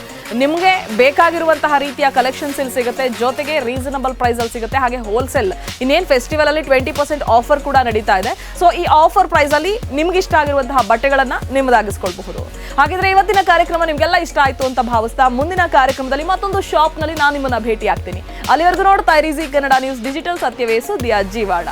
ನಿಮಗೆ ಬೇಕಾಗಿರುವಂತಹ ರೀತಿಯ ಕಲೆಕ್ಷನ್ಸ್ ಇಲ್ಲಿ ಸಿಗುತ್ತೆ, ಜೊತೆಗೆ ರೀಸನಬಲ್ ಪ್ರೈಸಲ್ಲಿ ಸಿಗುತ್ತೆ. ಹಾಗೆ ಹೋಲ್ಸೇಲ್, ಇನ್ನೇನು ಫೆಸ್ಟಿವಲಲ್ಲಿ 20% ಆಫರ್ ಕೂಡ ನಡೀತಾ ಇದೆ. ಸೊ ಈ ಆಫರ್ ಪ್ರೈಸಲ್ಲಿ ನಿಮ್ಗೆ ಇಷ್ಟ ಆಗಿರುವಂತಹ ಬಟ್ಟೆಗಳನ್ನು ನಿಮ್ಮದಾಗಿಸ್ಕೊಳ್ಬಹುದು. ಹಾಗಿದ್ರೆ ಇವತ್ತಿನ ಕಾರ್ಯಕ್ರಮ ನಿಮಗೆಲ್ಲ ಇಷ್ಟ ಆಯಿತು ಅಂತ ಭಾವಿಸ್ತಾ, ಮುಂದಿನ ಕಾರ್ಯಕ್ರಮದಲ್ಲಿ ಮತ್ತೊಂದು ಶಾಪ್ನಲ್ಲಿ ನಾನು ನಿಮ್ಮನ್ನ ಭೇಟಿ ಆಗ್ತೀನಿ. ಅಲ್ಲಿವರೆಗೂ ನೋಡ್ತಾ ಇರಿ ಜೀ ಕನ್ನಡ ನ್ಯೂಸ್ ಡಿಜಿಟಲ್, ಸತ್ಯವೇ ಸುದ್ದಿಯ ಜೀವಾಡ.